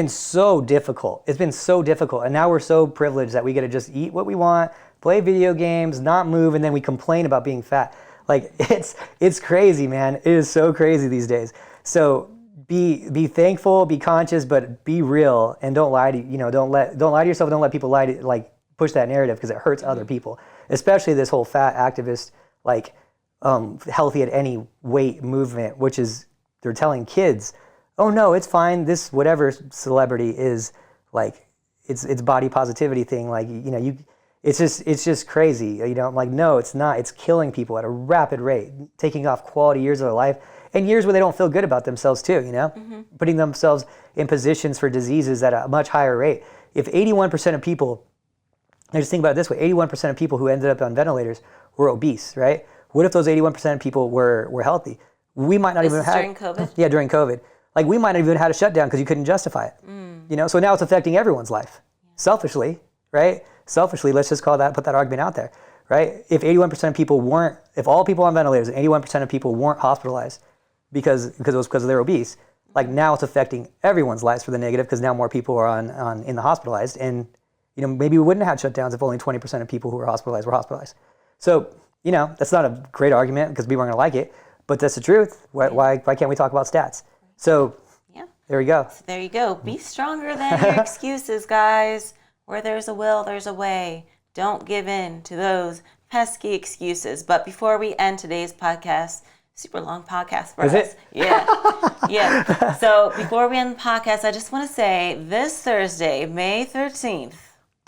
Speaker 2: so difficult. It's been so difficult, and now we're so privileged that we get to just eat what we want, play video games, not move, and then we complain about being fat. It's crazy, man. It is so crazy these days. So be thankful, be conscious, but be real, and don't lie to don't lie to yourself. Don't let people lie to push that narrative because it hurts other people, especially this whole fat activist healthy at any weight movement, which is they're telling kids, oh no, it's fine. This whatever celebrity is it's body positivity thing. It's just crazy. You know, I'm like, no, it's not. It's killing people at a rapid rate, taking off quality years of their life and years where they don't feel good about themselves too, you know, putting themselves in positions for diseases at a much higher rate. If 81% of people, I just think about it this way, 81% of people who ended up on ventilators were obese, right? What if those 81% of people were healthy? We might not even have
Speaker 1: during COVID?
Speaker 2: Yeah, during COVID. Like we might not even had a shutdown because you couldn't justify it. You know, so now it's affecting everyone's life. Selfishly, right? Selfishly, let's just put that argument out there, right? If 81% of people if all people on ventilators and 81% of people weren't hospitalized because they're obese, like now it's affecting everyone's lives for the negative because now more people are in the hospitalized, and you know maybe we wouldn't have had shutdowns if only 20% of people who were hospitalized. So you know that's not a great argument because people aren't gonna like it, but that's the truth. Why can't we talk about stats? So there we go.
Speaker 1: So there you go. Be stronger than your excuses, guys. Where there's a will, there's a way. Don't give in to those pesky excuses. But before we end today's podcast, super long podcast for us.
Speaker 2: Is it?
Speaker 1: Yeah. So before we end the podcast, I just want to say this Thursday, May 13th.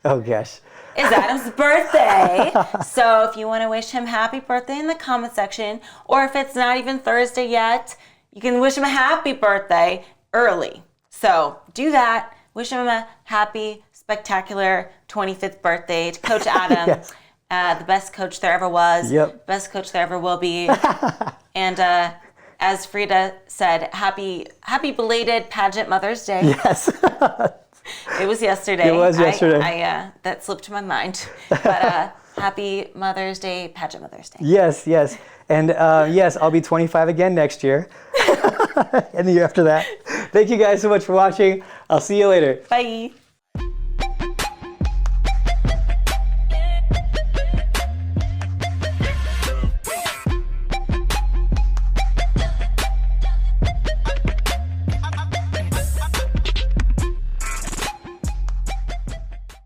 Speaker 2: Oh gosh.
Speaker 1: Is Adam's birthday. So if you want to wish him happy birthday in the comment section, or if it's not even Thursday yet, you can wish him a happy birthday early. So do that. Wish him a happy, spectacular 25th birthday to Coach Adam.
Speaker 2: Yes.
Speaker 1: The best coach there ever was.
Speaker 2: Yep.
Speaker 1: Best coach there ever will be. And as Frida said, happy belated pageant Mother's Day.
Speaker 2: Yes.
Speaker 1: It was yesterday.
Speaker 2: It was yesterday.
Speaker 1: I that slipped my mind. But happy Mother's Day, pageant Mother's Day.
Speaker 2: Yes. And yes, I'll be 25 again next year. And the year after that. Thank you guys so much for watching. I'll see you later.
Speaker 1: Bye.